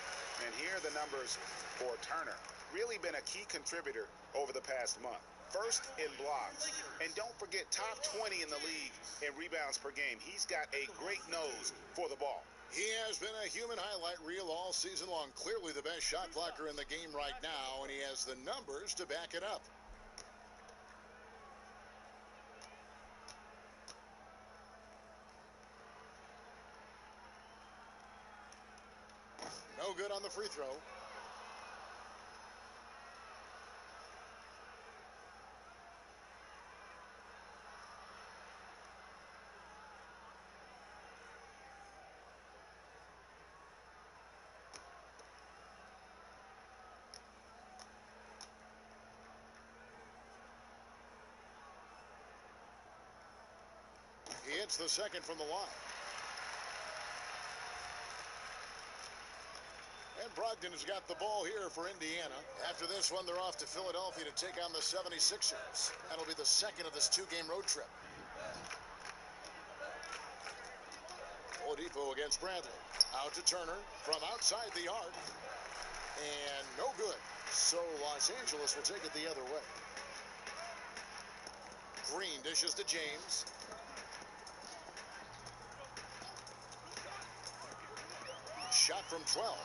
And here are the numbers for Turner. Really been a key contributor over the past month. First in blocks. And don't forget, top 20 in the league in rebounds per game. He's got a great nose for the ball. He has been a human highlight reel all season long. Clearly the best shot blocker in the game right now, and he has the numbers to back it up. No good on the free throw. He hits the second from the line. And Brogdon has got the ball here for Indiana. After this one, they're off to Philadelphia to take on the 76ers. That'll be the second of this 2-game road trip. Oladipo against Bradley. Out to Turner from outside the arc. And no good. So Los Angeles will take it the other way. Green dishes to James. Shot from 12.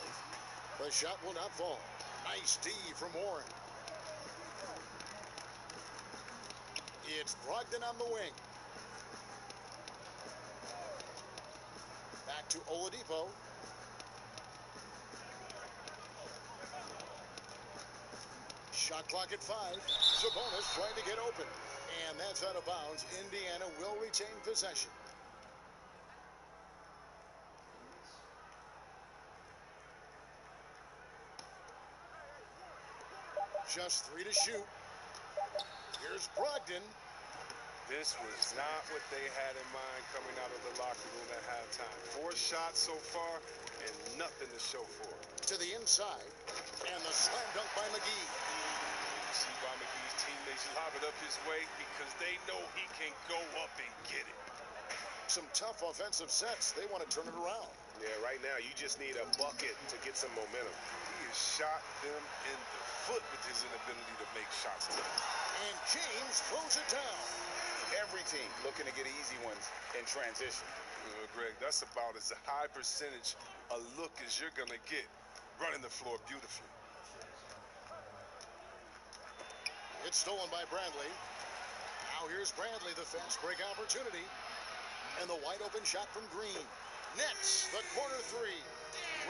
The shot will not fall. Nice D from Warren. It's Brogdon on the wing. Back to Oladipo. Shot clock at 5. Sabonis trying to get open. And that's out of bounds. Indiana will retain possession. Just 3 to shoot. Here's Brogdon. This was not what they had in mind coming out of the locker room at halftime. 4 shots so far and nothing to show for it. To the inside. And the slam dunk by McGee. See by McGee's teammates lob it up his way because they know he can go up and get it. Some tough offensive sets. They want to turn it around. Yeah, right now you just need a bucket to get some momentum. He has shot them in the foot with his inability to make shots tonight. And James throws it down. Every team looking to get easy ones in transition. Greg, that's about as high percentage a look as you're going to get running the floor beautifully. It's stolen by Bradley. Now here's Bradley, the fast break opportunity. And the wide open shot from Green. Nets, the corner 3.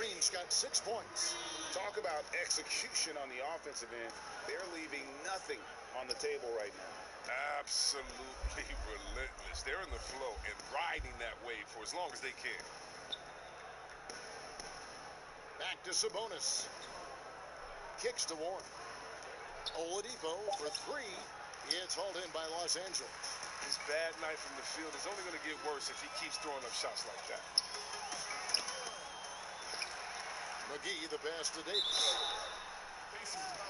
Green's got 6 points. Talk about execution on the offensive end. They're leaving nothing on the table right now. Absolutely relentless. They're in the flow and riding that wave for as long as they can. Back to Sabonis. Kicks to Warren. Oladipo for 3. It's hauled in by Los Angeles. His bad night from the field is only going to get worse if he keeps throwing up shots like that. McGee, the pass to Davis.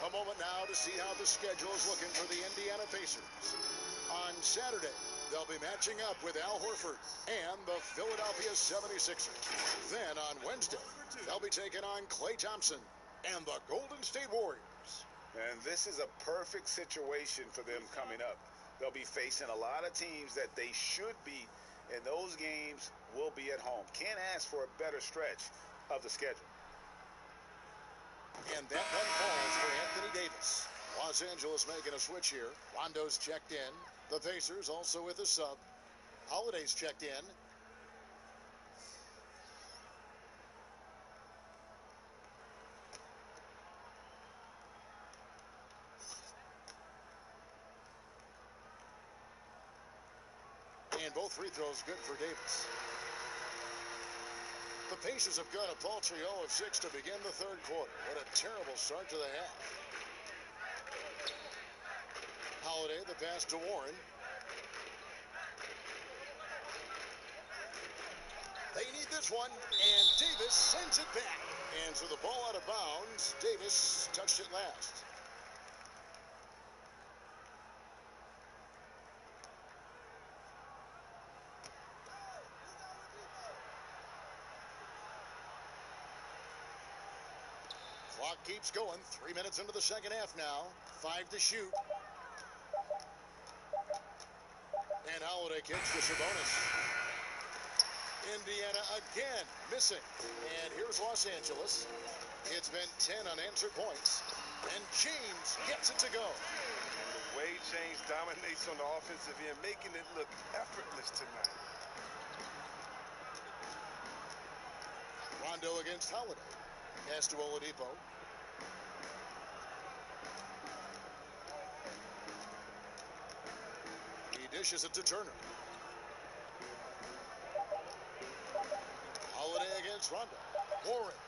A moment now to see how the schedule is looking for the Indiana Pacers. On Saturday, they'll be matching up with Al Horford and the Philadelphia 76ers. Then on Wednesday, they'll be taking on Klay Thompson and the Golden State Warriors. And this is a perfect situation for them coming up. They'll be facing a lot of teams that they should be, and those games will be at home. Can't ask for a better stretch of the schedule. And that one falls for Anthony Davis. Los Angeles making a switch here. Rondo's checked in. The Pacers also with a sub. Holiday's checked in. And both free throws good for Davis. The Pacers have got a paltry 0 of 6 to begin the third quarter. What a terrible start to the half. Holiday, the pass to Warren. They need this one, and Davis sends it back. And so the ball out of bounds. Davis touched it last. Clock keeps going. 3 minutes into the second half now. 5 to shoot. And Holiday kicks to Sabonis. Indiana again missing. And here's Los Angeles. It's been 10 unanswered points. And James gets it to go. And the way James dominates on the offensive end, making it look effortless tonight. Rondo against Holiday. Pass to Oladipo. He dishes it to Turner. Holiday against Rondo. Warren.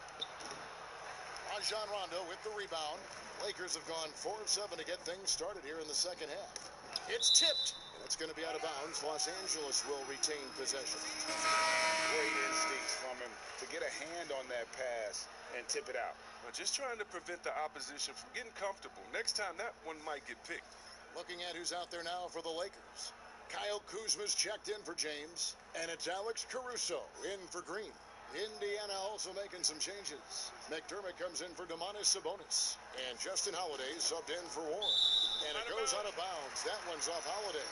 Rajon Rondo with the rebound. Lakers have gone 4 of 7 to get things started here in the second half. It's tipped, and it's going to be out of bounds. Los Angeles will retain possession. Great instincts from him to get a hand on that pass and tip it out. Just trying to prevent the opposition from getting comfortable. Next time, that one might get picked. Looking at who's out there now for the Lakers. Kyle Kuzma's checked in for James, and it's Alex Caruso in for Green. Indiana also making some changes. McDermott comes in for Domantas Sabonis, and Justin Holiday subbed in for Warren. And it goes out of bounds. That one's off Holiday.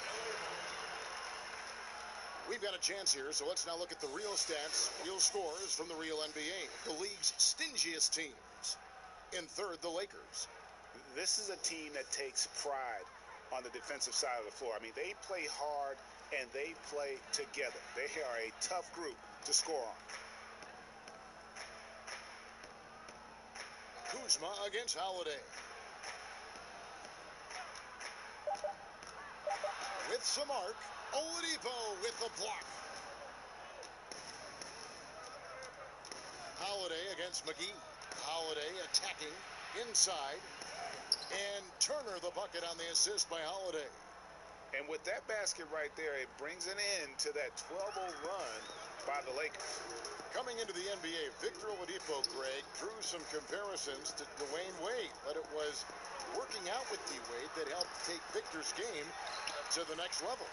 We've got a chance here, so let's now look at the real stats, real scores from the real NBA. The league's stingiest teams. In third, the Lakers. This is a team that takes pride on the defensive side of the floor. I mean, they play hard and they play together. They are a tough group to score on. Kuzma against Holiday. with some arc. Oladipo with the block. Holiday against McGee. Holiday attacking inside. And Turner the bucket on the assist by Holiday. And with that basket right there, it brings an end to that 12-0 run by the Lakers. Coming into the NBA, Victor Oladipo, Greg, drew some comparisons to Dwayne Wade, but it was working out with D-Wade that helped take Victor's game to the next level.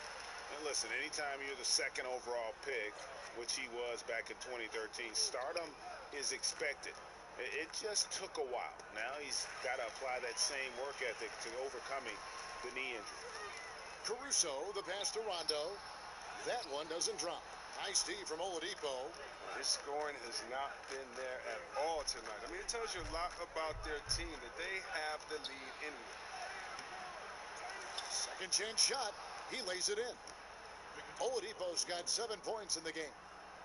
And listen, anytime you're the second overall pick, which he was back in 2013, stardom is expected. It just took a while. Now he's got to apply that same work ethic to overcoming the knee injury. Caruso, the pass to Rondo. That one doesn't drop. Nice D from Oladipo. His scoring has not been there at all tonight. I mean, it tells you a lot about their team that they have the lead anyway. Second chance shot. He lays it in. Oladipo's got 7 points in the game.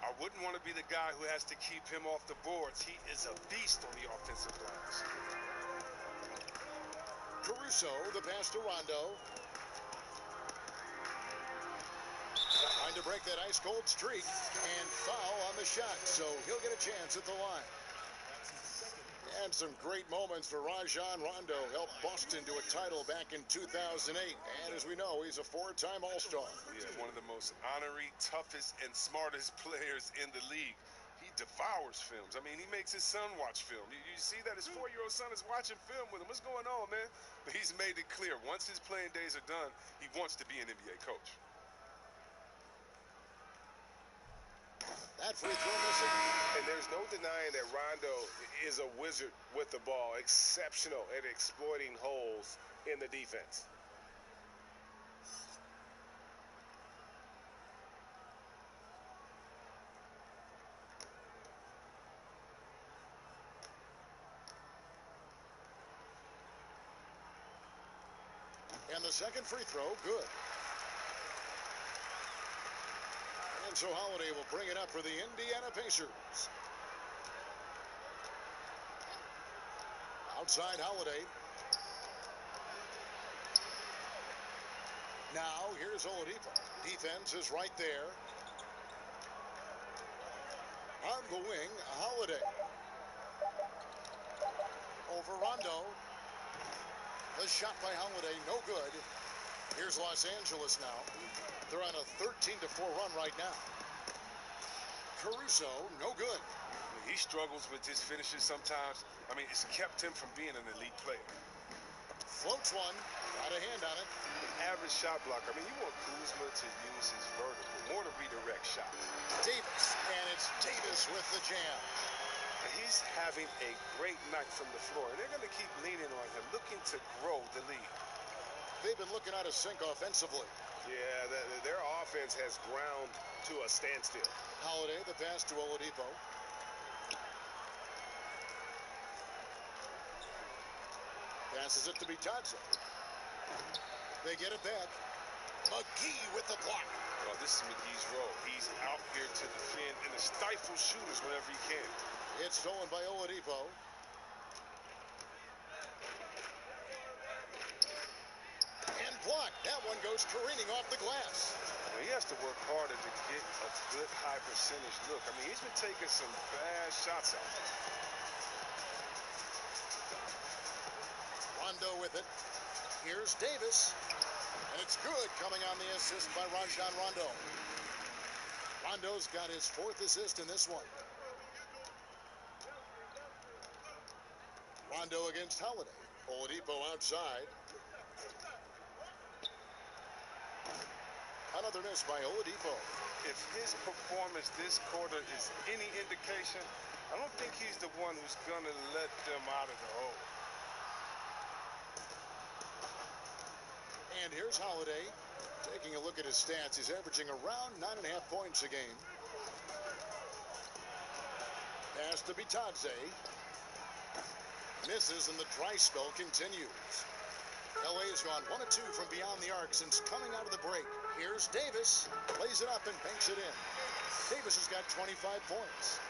I wouldn't want to be the guy who has to keep him off the boards. He is a beast on the offensive glass. Caruso, the pass to Rondo. Trying to break that ice-cold streak and foul on the shot, so he'll get a chance at the line. And some great moments for Rajon Rondo. Helped Boston to a title back in 2008. And as we know, he's a 4-time All-Star. Yeah, one of the most honorary, toughest, and smartest players in the league. He devours films. I mean, he makes his son watch film. You see that his 4-year-old son is watching film with him. What's going on, man? But he's made it clear, once his playing days are done, he wants to be an NBA coach. That free throw missing. And there's no denying that Rondo is a wizard with the ball, exceptional at exploiting holes in the defense. And the second free throw, good. And so Holiday will bring it up for the Indiana Pacers. Outside Holiday. Now here's Oladipo. Defense is right there. On the wing, Holiday. Over Rondo. The shot by Holiday, no good. Here's Los Angeles now. They're on a 13-4 run right now. Caruso, no good. He struggles with his finishes sometimes. I mean, it's kept him from being an elite player. Floats one, got a hand on it. An average shot blocker. I mean, you want Kuzma to use his vertical, more to redirect shots. Davis, and it's Davis with the jam. And he's having a great night from the floor, and they're going to keep leaning on him, looking to grow the lead. They've been looking out of sync offensively. Yeah, their offense has ground to a standstill. Holiday, the pass to Oladipo. Passes it to Bitadze. They get it back. McGee with the block. Well, this is McGee's role. He's out here to defend and to stifle shooters whenever he can. It's stolen by Oladipo. And blocked. That one goes careening off the glass. Well, he has to work harder to get a good high percentage look. I mean, he's been taking some bad shots out there. Rondo with it. Here's Davis. And it's good, coming on the assist by Rajon Rondo. Rondo's got his 4th assist in this one. Rondo against Holiday. Oladipo outside. Another miss by Oladipo. If his performance this quarter is any indication, I don't think he's the one who's going to let them out of the hole. And here's Holiday. Taking a look at his stats, he's averaging around 9.5 points a game. Pass to Bitadze. Misses, and the dry spell continues. LA has gone 1 of 2 from beyond the arc since coming out of the break. Here's Davis. Lays it up and banks it in. Davis has got 25 points.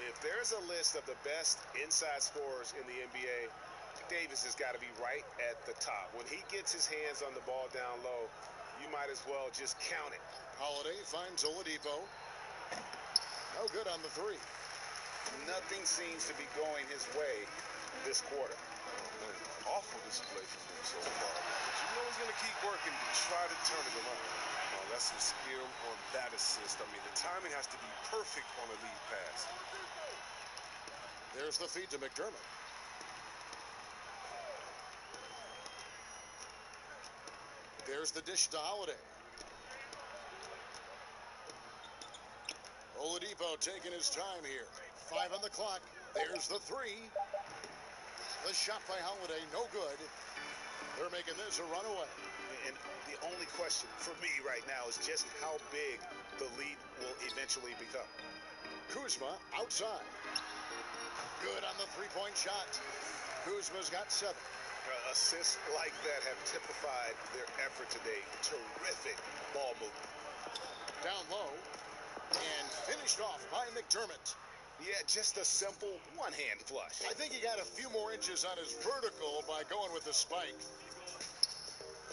If there's a list of the best inside scorers in the NBA, Davis has got to be right at the top. When he gets his hands on the ball down low, you might as well just count it. Holiday finds Oladipo. No good on the three. Nothing seems to be going his way this quarter. Awful display from him so far. But you know he's going to keep working to try to turn it around. Oh, that's some skill on that assist. I mean, the timing has to be perfect on a lead pass. There's the feed to McDermott. There's the dish to Holiday. Oladipo taking his time here. 5 on the clock. There's the three. The shot by Holiday, no good. They're making this a runaway. And the only question for me right now is just how big the lead will eventually become. Kuzma outside. Good on the three-point shot. Kuzma's got 7. Assists like that have typified their effort today. Terrific ball movement. Down low. And finished off by McDermott. Yeah, just a simple one-hand flush. I think he got a few more inches on his vertical by going with the spike.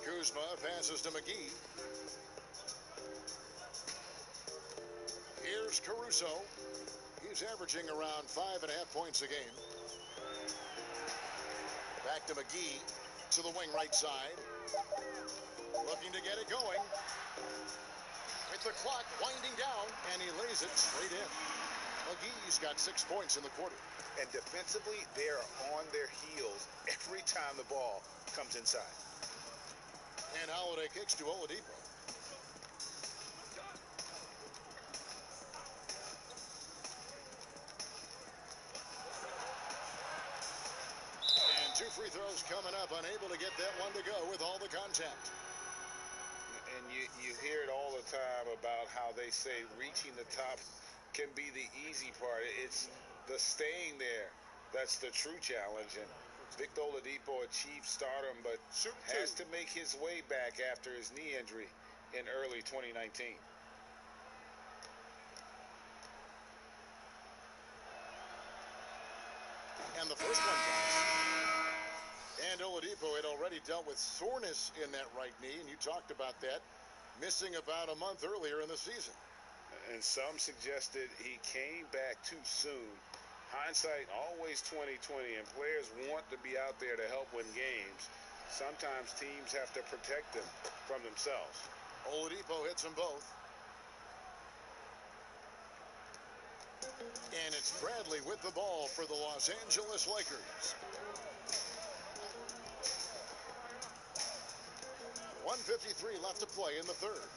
Kuzma passes to McGee. Here's Caruso. He's averaging around 5.5 points a game. Back to McGee to the wing right side. Looking to get it going. With the clock winding down, and he lays it straight in. McGee's got 6 points in the quarter. And defensively, they're on their heels every time the ball comes inside. And Holiday kicks to Oladipo. And 2 free throws coming up, unable to get that one to go with all the contact. And you hear it all the time about how they say reaching the top can be the easy part. It's the staying there that's the true challenge. And Victor Oladipo achieved stardom, but has to make his way back after his knee injury in early 2019. And the first one comes. And Oladipo had already dealt with soreness in that right knee, and you talked about that, missing about a month earlier in the season. And some suggested he came back too soon. Hindsight always 20/20, and players want to be out there to help win games. Sometimes teams have to protect them from themselves. Oladipo hits them both. And it's Bradley with the ball for the Los Angeles Lakers. 1:53 left to play in the third.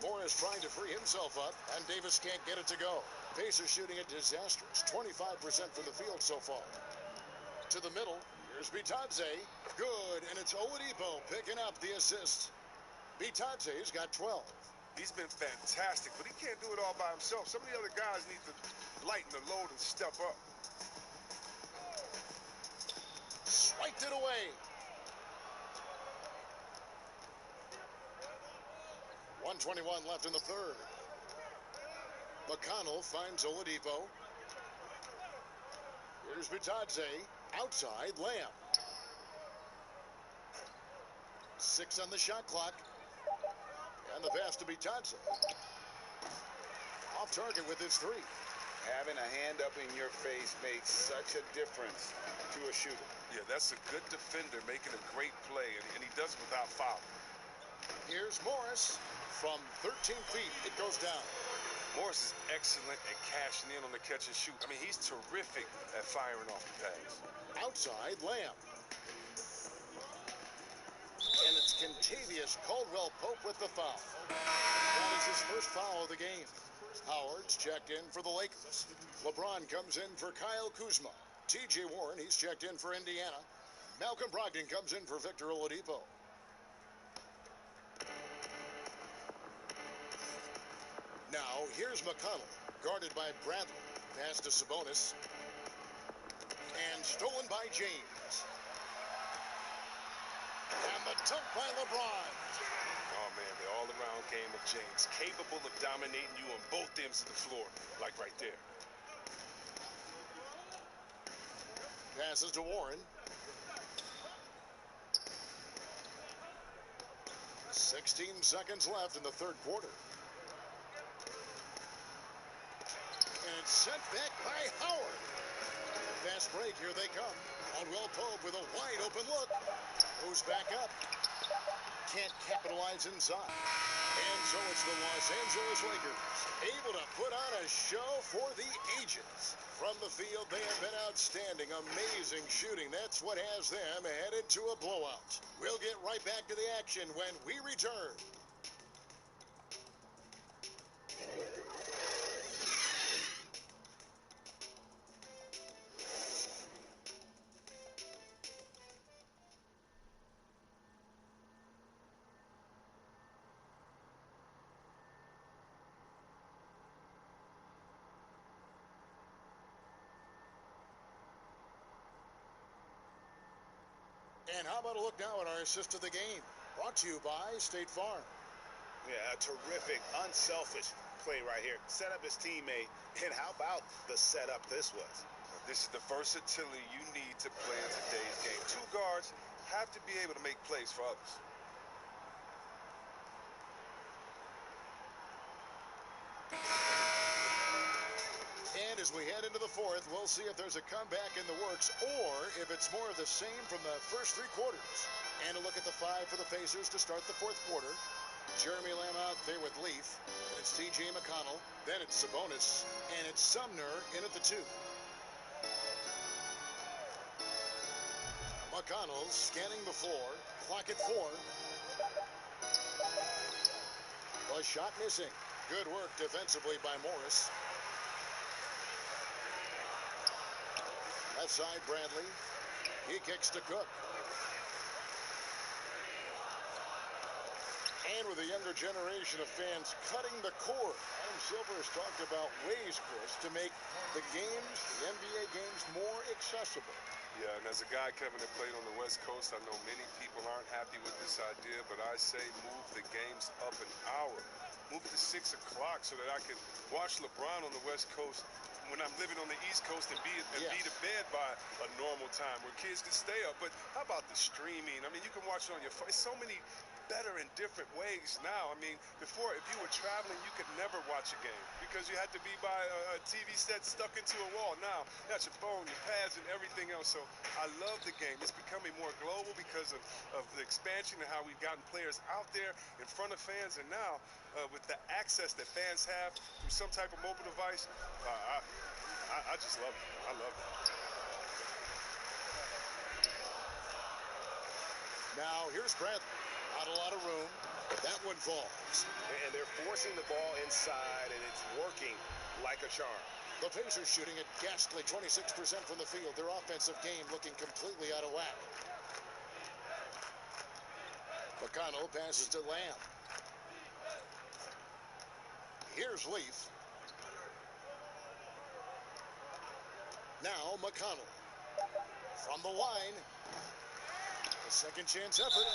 Morris trying to free himself up, and Davis can't get it to go. Pacers shooting a disastrous 25% from the field so far. To the middle, here's Bitadze. Good, and it's Oladipo picking up the assist. Bitadze's got 12. He's been fantastic, but he can't do it all by himself. Some of the other guys need to lighten the load and step up. Swiped it away. 1:21 left in the third. McConnell finds Oladipo. Here's Bitadze. Outside, Lamb. 6 on the shot clock. And the pass to Bitadze. Off target with his 3. Having a hand up in your face makes such a difference to a shooter. Yeah, that's a good defender making a great play, and he does it without fouling. Here's Morris. From 13 feet, it goes down. Morris is excellent at cashing in on the catch and shoot. I mean, he's terrific at firing off the pass. Outside, Lamb. And it's Kentavious Caldwell-Pope with the foul. That is his first foul of the game. Howard's checked in for the Lakers. LeBron comes in for Kyle Kuzma. T.J. Warren, he's checked in for Indiana. Malcolm Brogdon comes in for Victor Oladipo. Now, here's McConnell, guarded by Bradley. Pass to Sabonis. And stolen by James. And the dunk by LeBron. Oh, man, the all-around game of James. Capable of dominating you on both ends of the floor, like right there. Passes to Warren. 16 seconds left in the third quarter. And it's sent back by Howard. Fast break, here they come. Caldwell Pope with a wide open look. Goes back up. Can't capitalize inside. And so it's the Los Angeles Lakers able to put on a show for the ages. From the field, they have been outstanding. Amazing shooting. That's what has them headed to a blowout. We'll get right back to the action when we return. And how about a look now at our assist of the game? Brought to you by State Farm. Yeah, a terrific, unselfish play right here. Set up his teammate, and how about the setup this was? This is the versatility you need to play in today's game. Two guards have to be able to make plays for others. And as we head into the fourth, we'll see if there's a comeback in the works or if it's more of the same from the first three quarters. And a look at the five for the Pacers to start the fourth quarter. Jeremy Lamb out there with Leaf. Then it's T.J. McConnell. Then it's Sabonis. And it's Sumner in at the two. McConnell scanning the floor. Clock at 4. The shot missing. Good work defensively by Morris. Left side, Bradley. He kicks to Cook. And with a younger generation of fans cutting the cord, Adam Silver has talked about ways, Chris, to make the games, the NBA games, more accessible. Yeah, and as a guy, Kevin, that played on the West Coast, I know many people aren't happy with this idea, but I say move the games up an hour. Move it to 6 o'clock so that I can watch LeBron on the West Coast when I'm living on the East Coast and be to bed by a normal time where kids can stay up. But how about the streaming? I mean, you can watch it on your phone. So many better and different ways now. I mean, before, if you were traveling, you could never watch a game because you had to be by a TV set stuck into a wall. Now, you got your phone, your pads, and everything else. So I love the game. It's becoming more global because of the expansion and how we've gotten players out there in front of fans. And now, with the access that fans have through some type of mobile device, I just love it. I love it. Now, here's Bradley. Not a lot of room. That one falls. And they're forcing the ball inside, and it's working like a charm. The Pacers shooting at ghastly 26% from the field. Their offensive game looking completely out of whack. McConnell passes to Lamb. Here's Leaf. Now McConnell. From the line. A second chance effort.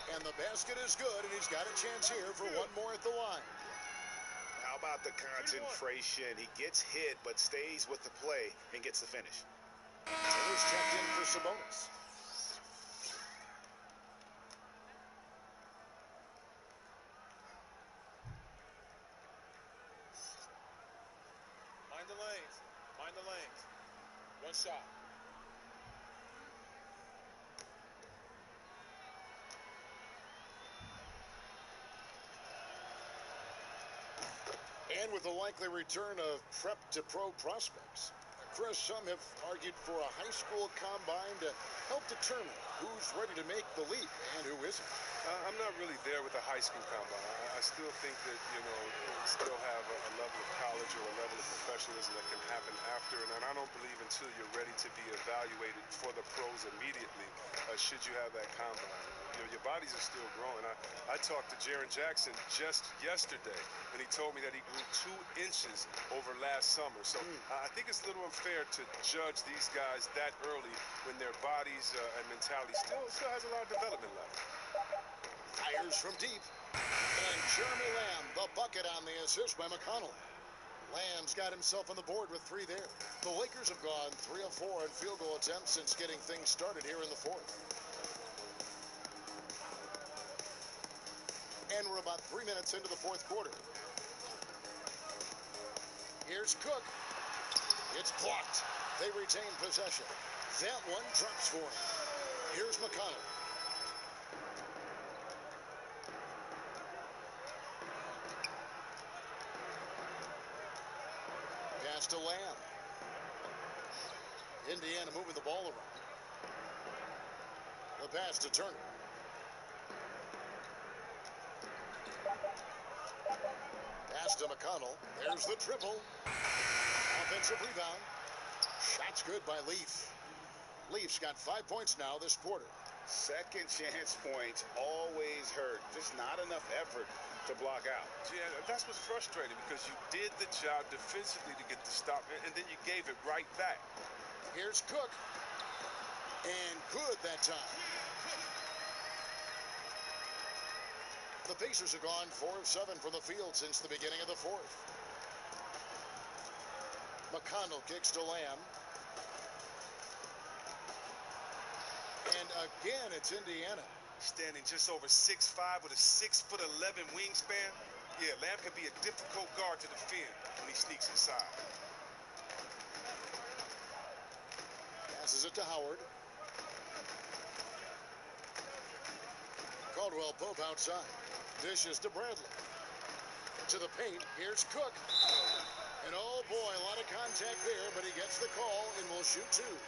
And the basket is good, and he's got a chance here for one more at the line. How about the concentration? He gets hit, but stays with the play and gets the finish. Taylor's checked in for Sabonis. Mind the lanes. Mind the lanes. One shot. And with the likely return of prep to pro prospects, Chris, some have argued for a high school combine to help determine who's ready to make the leap and who isn't. I'm not really there with the high school combine. I still think that, you still have a level of college or a level of professionalism that can happen after. And I don't believe until you're ready to be evaluated for the pros immediately, should you have that combine. Your bodies are still growing. I talked to Jaren Jackson just yesterday, and he told me that he grew 2 inches over last summer. So I think it's a little unfair to judge these guys that early when their bodies and mentality still has a lot of development left. Fires from deep. And Jeremy Lamb, the bucket on the assist by McConnell. Lamb's got himself on the board with 3 there. The Lakers have gone 3 of 4 on field goal attempts since getting things started here in the fourth. And we're about 3 minutes into the fourth quarter. Here's Cook. It's blocked. They retain possession. That one drops for him. Here's McConnell. Pass to Lamb. Indiana moving the ball around. The pass to Turner. Pass to McConnell. There's the triple. Offensive rebound. Shot's good by Leaf. Leaf's got 5 points now this quarter. Second chance points always hurt. Just not enough effort to block out. Yeah, that's what's frustrating because you did the job defensively to get the stop, and then you gave it right back. Here's Cook. And good that time. The Pacers have gone 4 of 7 from the field since the beginning of the fourth. McConnell kicks to Lamb. And again, it's Indiana. Standing just over 6'5" with a 6'11" wingspan. Yeah, Lamb can be a difficult guard to defend when he sneaks inside. Passes it to Howard. Caldwell Pope outside. Dishes to Bradley. To the paint. Here's Cook. And oh boy, a lot of contact there, but he gets the call and will shoot two.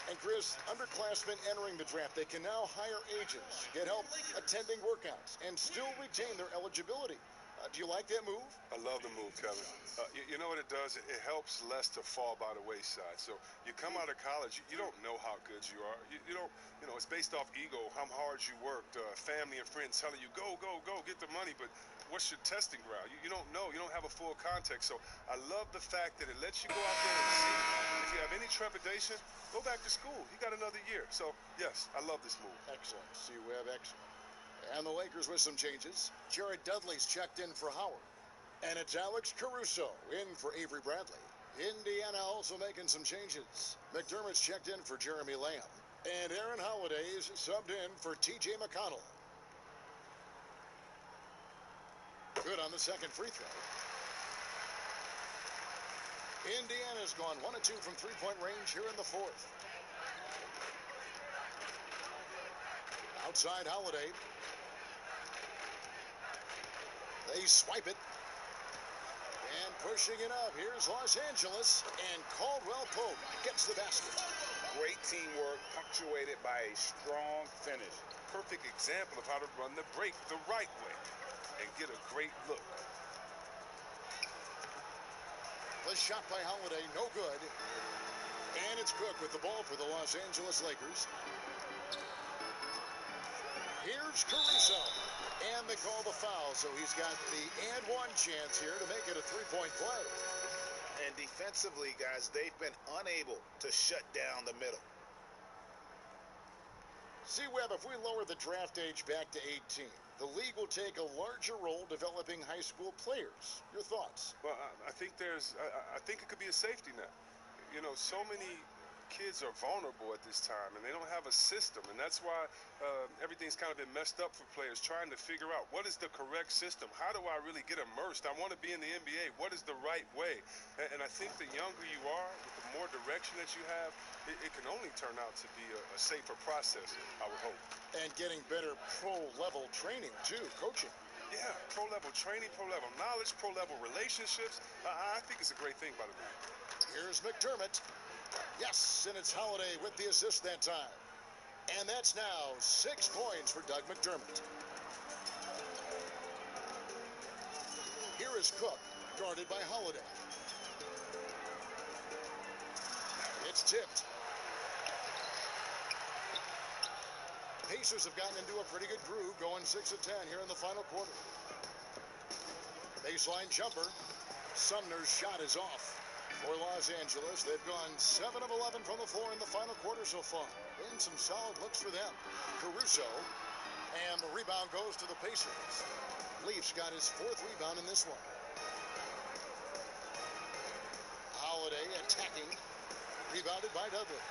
And Chris, underclassmen entering the draft, they can now hire agents, get help attending workouts, and still retain their eligibility. Do you like that move? I love the move, Kevin. You know what it does? It helps less to fall by the wayside. So you come out of college, you don't know how good you are. You don't, it's based off ego, how hard you worked, family and friends telling you, go, get the money. But what's your testing ground? You don't know. You don't have a full context. So I love the fact that it lets you go out there and see. If you have any trepidation, go back to school. You got another year. So, yes, I love this move. Excellent. See, we have excellent. And the Lakers with some changes. Jared Dudley's checked in for Howard. And it's Alex Caruso in for Avery Bradley. Indiana also making some changes. McDermott's checked in for Jeremy Lamb. And Aaron Holiday's subbed in for T.J. McConnell. Good on the second free throw. Indiana's gone 1 of 2 from three-point range here in the fourth. Outside Holiday. They swipe it. And pushing it up. Here's Los Angeles. And Caldwell Pope gets the basket. Great teamwork punctuated by a strong finish. Perfect example of how to run the break the right way and get a great look. The shot by Holiday, no good. And it's Cook with the ball for the Los Angeles Lakers. Here's Caruso. And they call the foul, so he's got the and one chance here to make it a three-point play. And defensively, guys, they've been unable to shut down the middle. See, Webb, if we lower the draft age back to 18, the league will take a larger role developing high school players. Your thoughts? Well, I think I think it could be a safety net. So many kids are vulnerable at this time, and they don't have a system, and that's why everything's kind of been messed up for players trying to figure out what is the correct system. How do I really get immersed? I want to be in the NBA. What is the right way? And I think the younger you are, with the more direction that you have, it can only turn out to be a safer process, I would hope. And getting better pro-level training, too, coaching. Yeah, pro-level training, pro-level knowledge, pro-level relationships. I think it's a great thing by the way. Here's McDermott. Yes, and it's Holiday with the assist that time. And that's now 6 points for Doug McDermott. Here is Cook, guarded by Holiday. It's tipped. Pacers have gotten into a pretty good groove, going 6 of 10 here in the final quarter. Baseline jumper. Sumner's shot is off. For Los Angeles, they've gone 7 of 11 from the floor in the final quarter so far. And some solid looks for them. Caruso, and the rebound goes to the Pacers. Leafs got his 4th rebound in this one. Holiday attacking, rebounded by Dudley.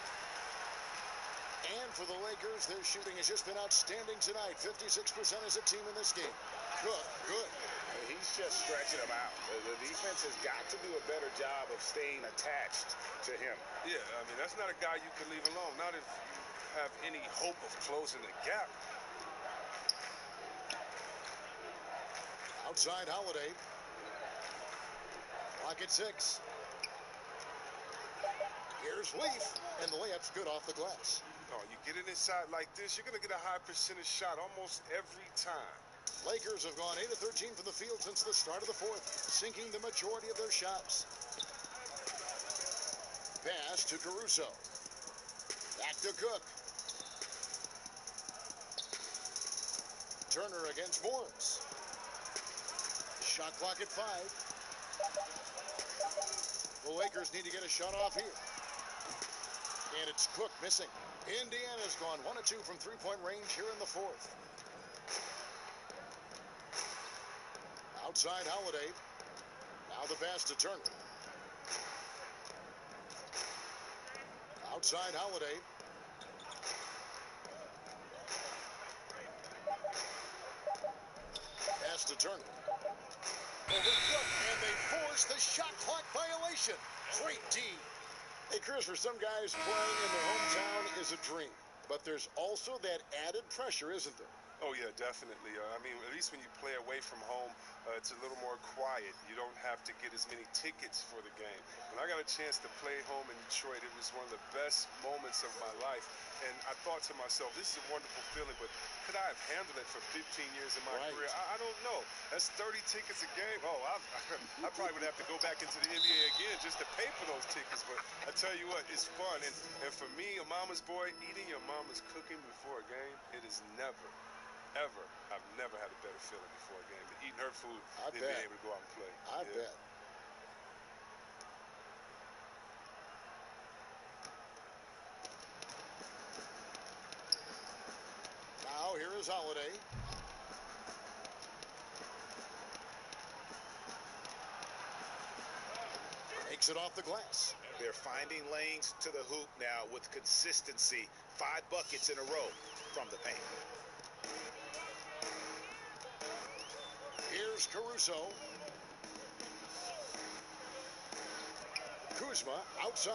And for the Lakers, their shooting has just been outstanding tonight. 56% as a team in this game. Cook, good. He's just stretching him out. The defense has got to do a better job of staying attached to him. Yeah, I mean, that's not a guy you can leave alone. Not if you have any hope of closing the gap. Outside Holiday. Clock at 6. Here's Leaf, and the layup's good off the glass. Oh, you get it inside like this, you're going to get a high percentage shot almost every time. Lakers have gone 8 of 13 from the field since the start of the fourth, sinking the majority of their shots. Pass to Caruso. Back to Cook. Turner against Morris. Shot clock at 5. The Lakers need to get a shot off here. And it's Cook missing. Indiana's gone 1 of 2 from three-point range here in the fourth. Outside Holiday. Now the pass to Turner. Outside Holiday. Pass to Turner. Over Cook, and they force the shot clock violation. Great D. Hey, Chris, for some guys, playing in their hometown is a dream. But there's also that added pressure, isn't there? Oh, yeah, definitely. I mean, at least when you play away from home, it's a little more quiet. You don't have to get as many tickets for the game. When I got a chance to play home in Detroit, it was one of the best moments of my life. And I thought to myself, this is a wonderful feeling, but could I have handled it for 15 years in my career? I don't know. That's 30 tickets a game. Oh, I probably would have to go back into the NBA again just to pay for those tickets. But I tell you what, it's fun. And for me, a mama's boy, eating your mama's cooking before a game, it is never, ever, I've never had a better feeling before a game than eating her food than being able to go out and play. I bet. Now here is Holiday. Makes it off the glass. They're finding lanes to the hoop now with consistency. 5 buckets in a row from the paint. Here's Caruso. Kuzma outside.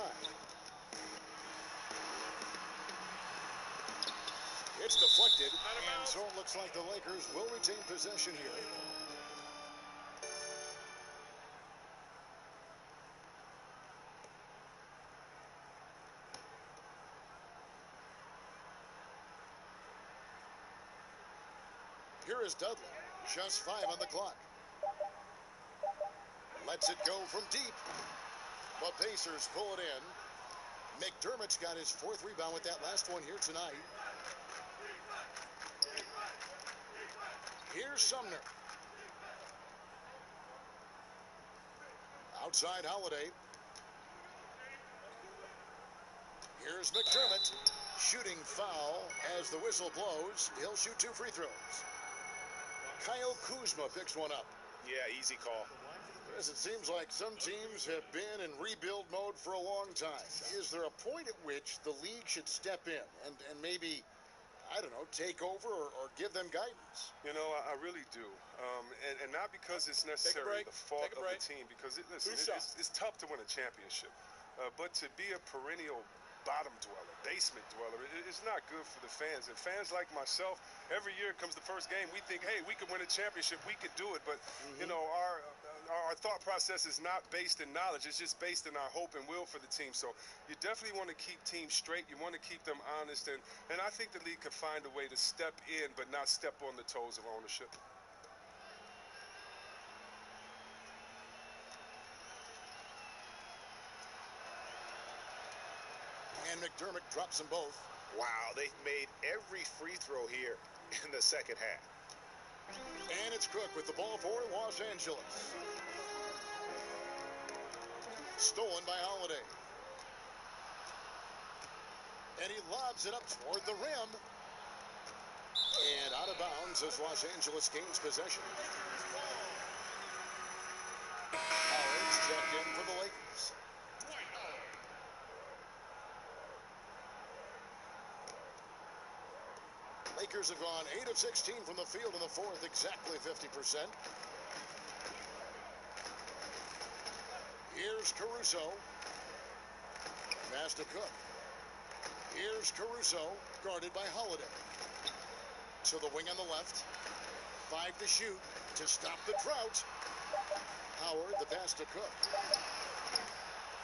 It's deflected, and so it looks like the Lakers will retain possession here. Here is Dudley. Just 5 on the clock. Lets it go from deep. The Pacers pull it in. McDermott's got his 4th rebound with that last one here tonight. Here's Sumner. Outside Holiday. Here's McDermott. Shooting foul as the whistle blows. He'll shoot 2 free throws. Kyle Kuzma picks one up. Yeah, easy call. Chris, it seems like some teams have been in rebuild mode for a long time. Is there a point at which the league should step in and maybe, I don't know, take over or give them guidance? You know, I really do. And not because it's necessarily the fault of the team, because it's tough to win a championship. But to be a perennial bottom dweller, basement dweller, it's not good for the fans. And fans like myself, every year comes the first game, we think, hey, we could win a championship, we could do it. But, you know, our thought process is not based in knowledge. It's just based in our hope and will for the team. So you definitely want to keep teams straight. You want to keep them honest. And I think the league could find a way to step in but not step on the toes of ownership. And McDermott drops them both. Wow, they've made every free throw here in the second half. And it's Cook with the ball for Los Angeles. Stolen by Holiday. And he lobs it up toward the rim. And out of bounds as Los Angeles gains possession. Howard's checked in for the Lakers. Lakers have gone 8 of 16 from the field in the fourth, exactly 50%. Here's Caruso. Pass to Cook. Here's Caruso, guarded by Holiday. To the wing on the left. 5 to shoot to stop the drought. Howard, the pass to Cook.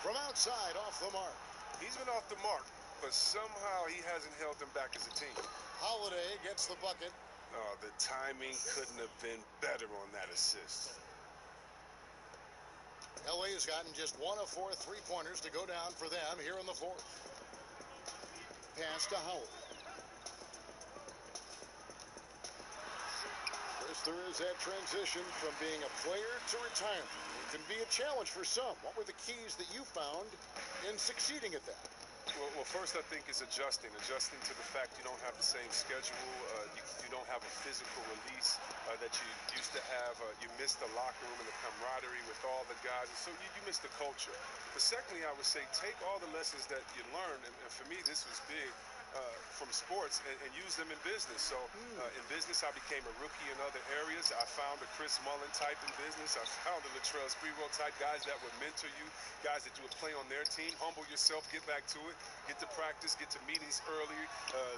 From outside, off the mark. He's been off the mark, but somehow he hasn't held them back as a team. Holiday gets the bucket. Oh, the timing couldn't have been better on that assist. LA has gotten just 1 of 4 3-pointers to go down for them here in the fourth. Pass to Howard. First, there is that transition from being a player to retirement. It can be a challenge for some. What were the keys that you found in succeeding at that? Well, first I think is adjusting to the fact you don't have the same schedule. You don't have a physical release that you used to have. You miss the locker room and the camaraderie with all the guys, and so you miss the culture. But secondly, I would say take all the lessons that you learned, and for me this was big, from sports and use them in business. So in business, I became a rookie in other areas. I found a Chris Mullin type in business. I found a Latrell Sprewell type, guys that would mentor you, guys that you would play on their team. Humble yourself, get back to it, get to practice, get to meetings early,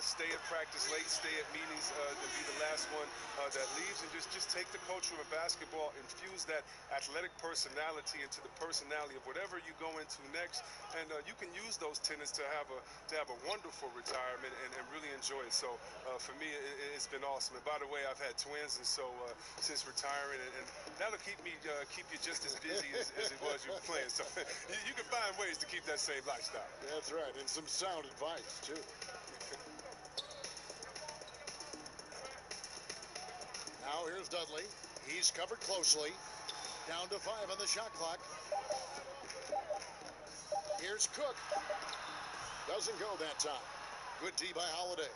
stay at practice late, stay at meetings to be the last one that leaves, and just take the culture of basketball, infuse that athletic personality into the personality of whatever you go into next, and you can use those tenets to have a wonderful retirement and really enjoy it. So for me, it's been awesome. And by the way, I've had twins, and so since retiring, and that'll keep you just as busy as it was you were playing. So you can find ways to keep that same lifestyle. That's right, and some sound advice too. Now here's Dudley. He's covered closely. Down to 5 on the shot clock. Here's Cook. Doesn't go that time. Good D by Holiday.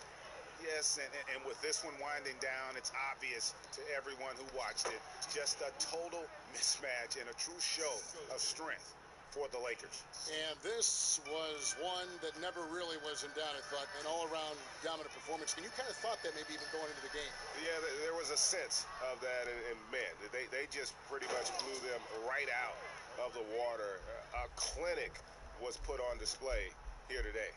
Yes, and with this one winding down, it's obvious to everyone who watched it. Just a total mismatch and a true show of strength for the Lakers. And this was one that never really was in doubt, I thought, an all-around dominant performance. And you kind of thought that maybe even going into the game. Yeah, there was a sense of that, and man, they just pretty much blew them right out of the water. A clinic was put on display here today.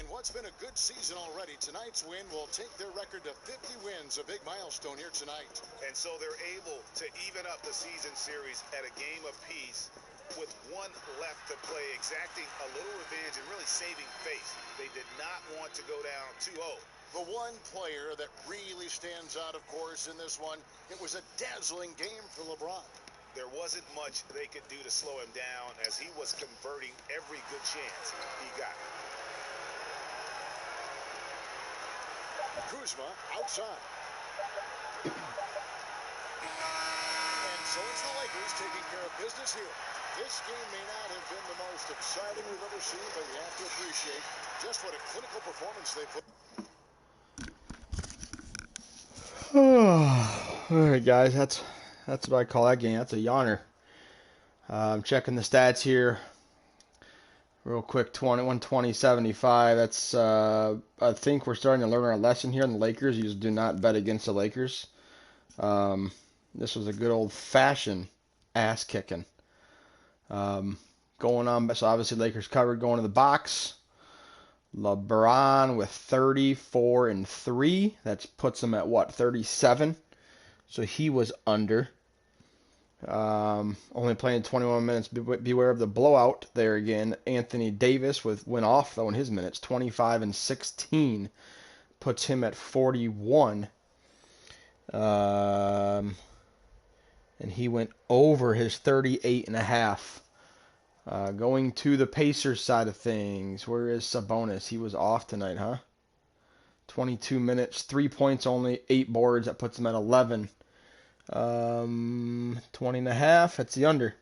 In what's been a good season already, tonight's win will take their record to 50 wins, a big milestone here tonight. And so they're able to even up the season series at a game apiece with one left to play, exacting a little revenge and really saving face. They did not want to go down 2-0. The one player that really stands out, of course, in this one, it was a dazzling game for LeBron. There wasn't much they could do to slow him down as he was converting every good chance he got. Kuzma outside. And so it's the Lakers taking care of business here. This game may not have been the most exciting we've ever seen, but you have to appreciate just what a clinical performance they put. All right, guys, that's what I call that game. That's a yawner. I'm checking the stats here real quick. 21-20-75. That's I think we're starting to learn our lesson here in the Lakers. You just do not bet against the Lakers. This was a good old-fashioned ass kicking going on. So obviously Lakers covered going to the box. LeBron with 34 and 3. That puts him at what, 37? So he was under. Only playing 21 minutes. Beware of the blowout there again. Anthony Davis went off though in his minutes. 25 and 16 puts him at 41. And he went over his 38 and a half. Going to the Pacers side of things. Where is Sabonis? He was off tonight, huh? 22 minutes, 3 points only, 8 boards. That puts him at 11. 20 and a half. That's the under.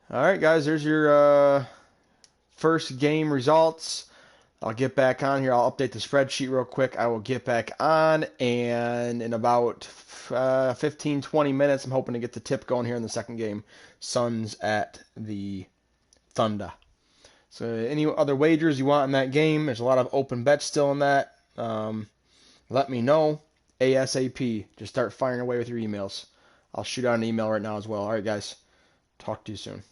All right, guys. There's your first game results. I'll get back on here. I'll update the spreadsheet real quick. I will get back on, and in about 15, 20 minutes, I'm hoping to get the tip going here in the second game. Suns at the Thunder. So any other wagers you want in that game? There's a lot of open bets still in that. let me know ASAP. Just start firing away with your emails. I'll shoot out an email right now as well. All right, guys. Talk to you soon.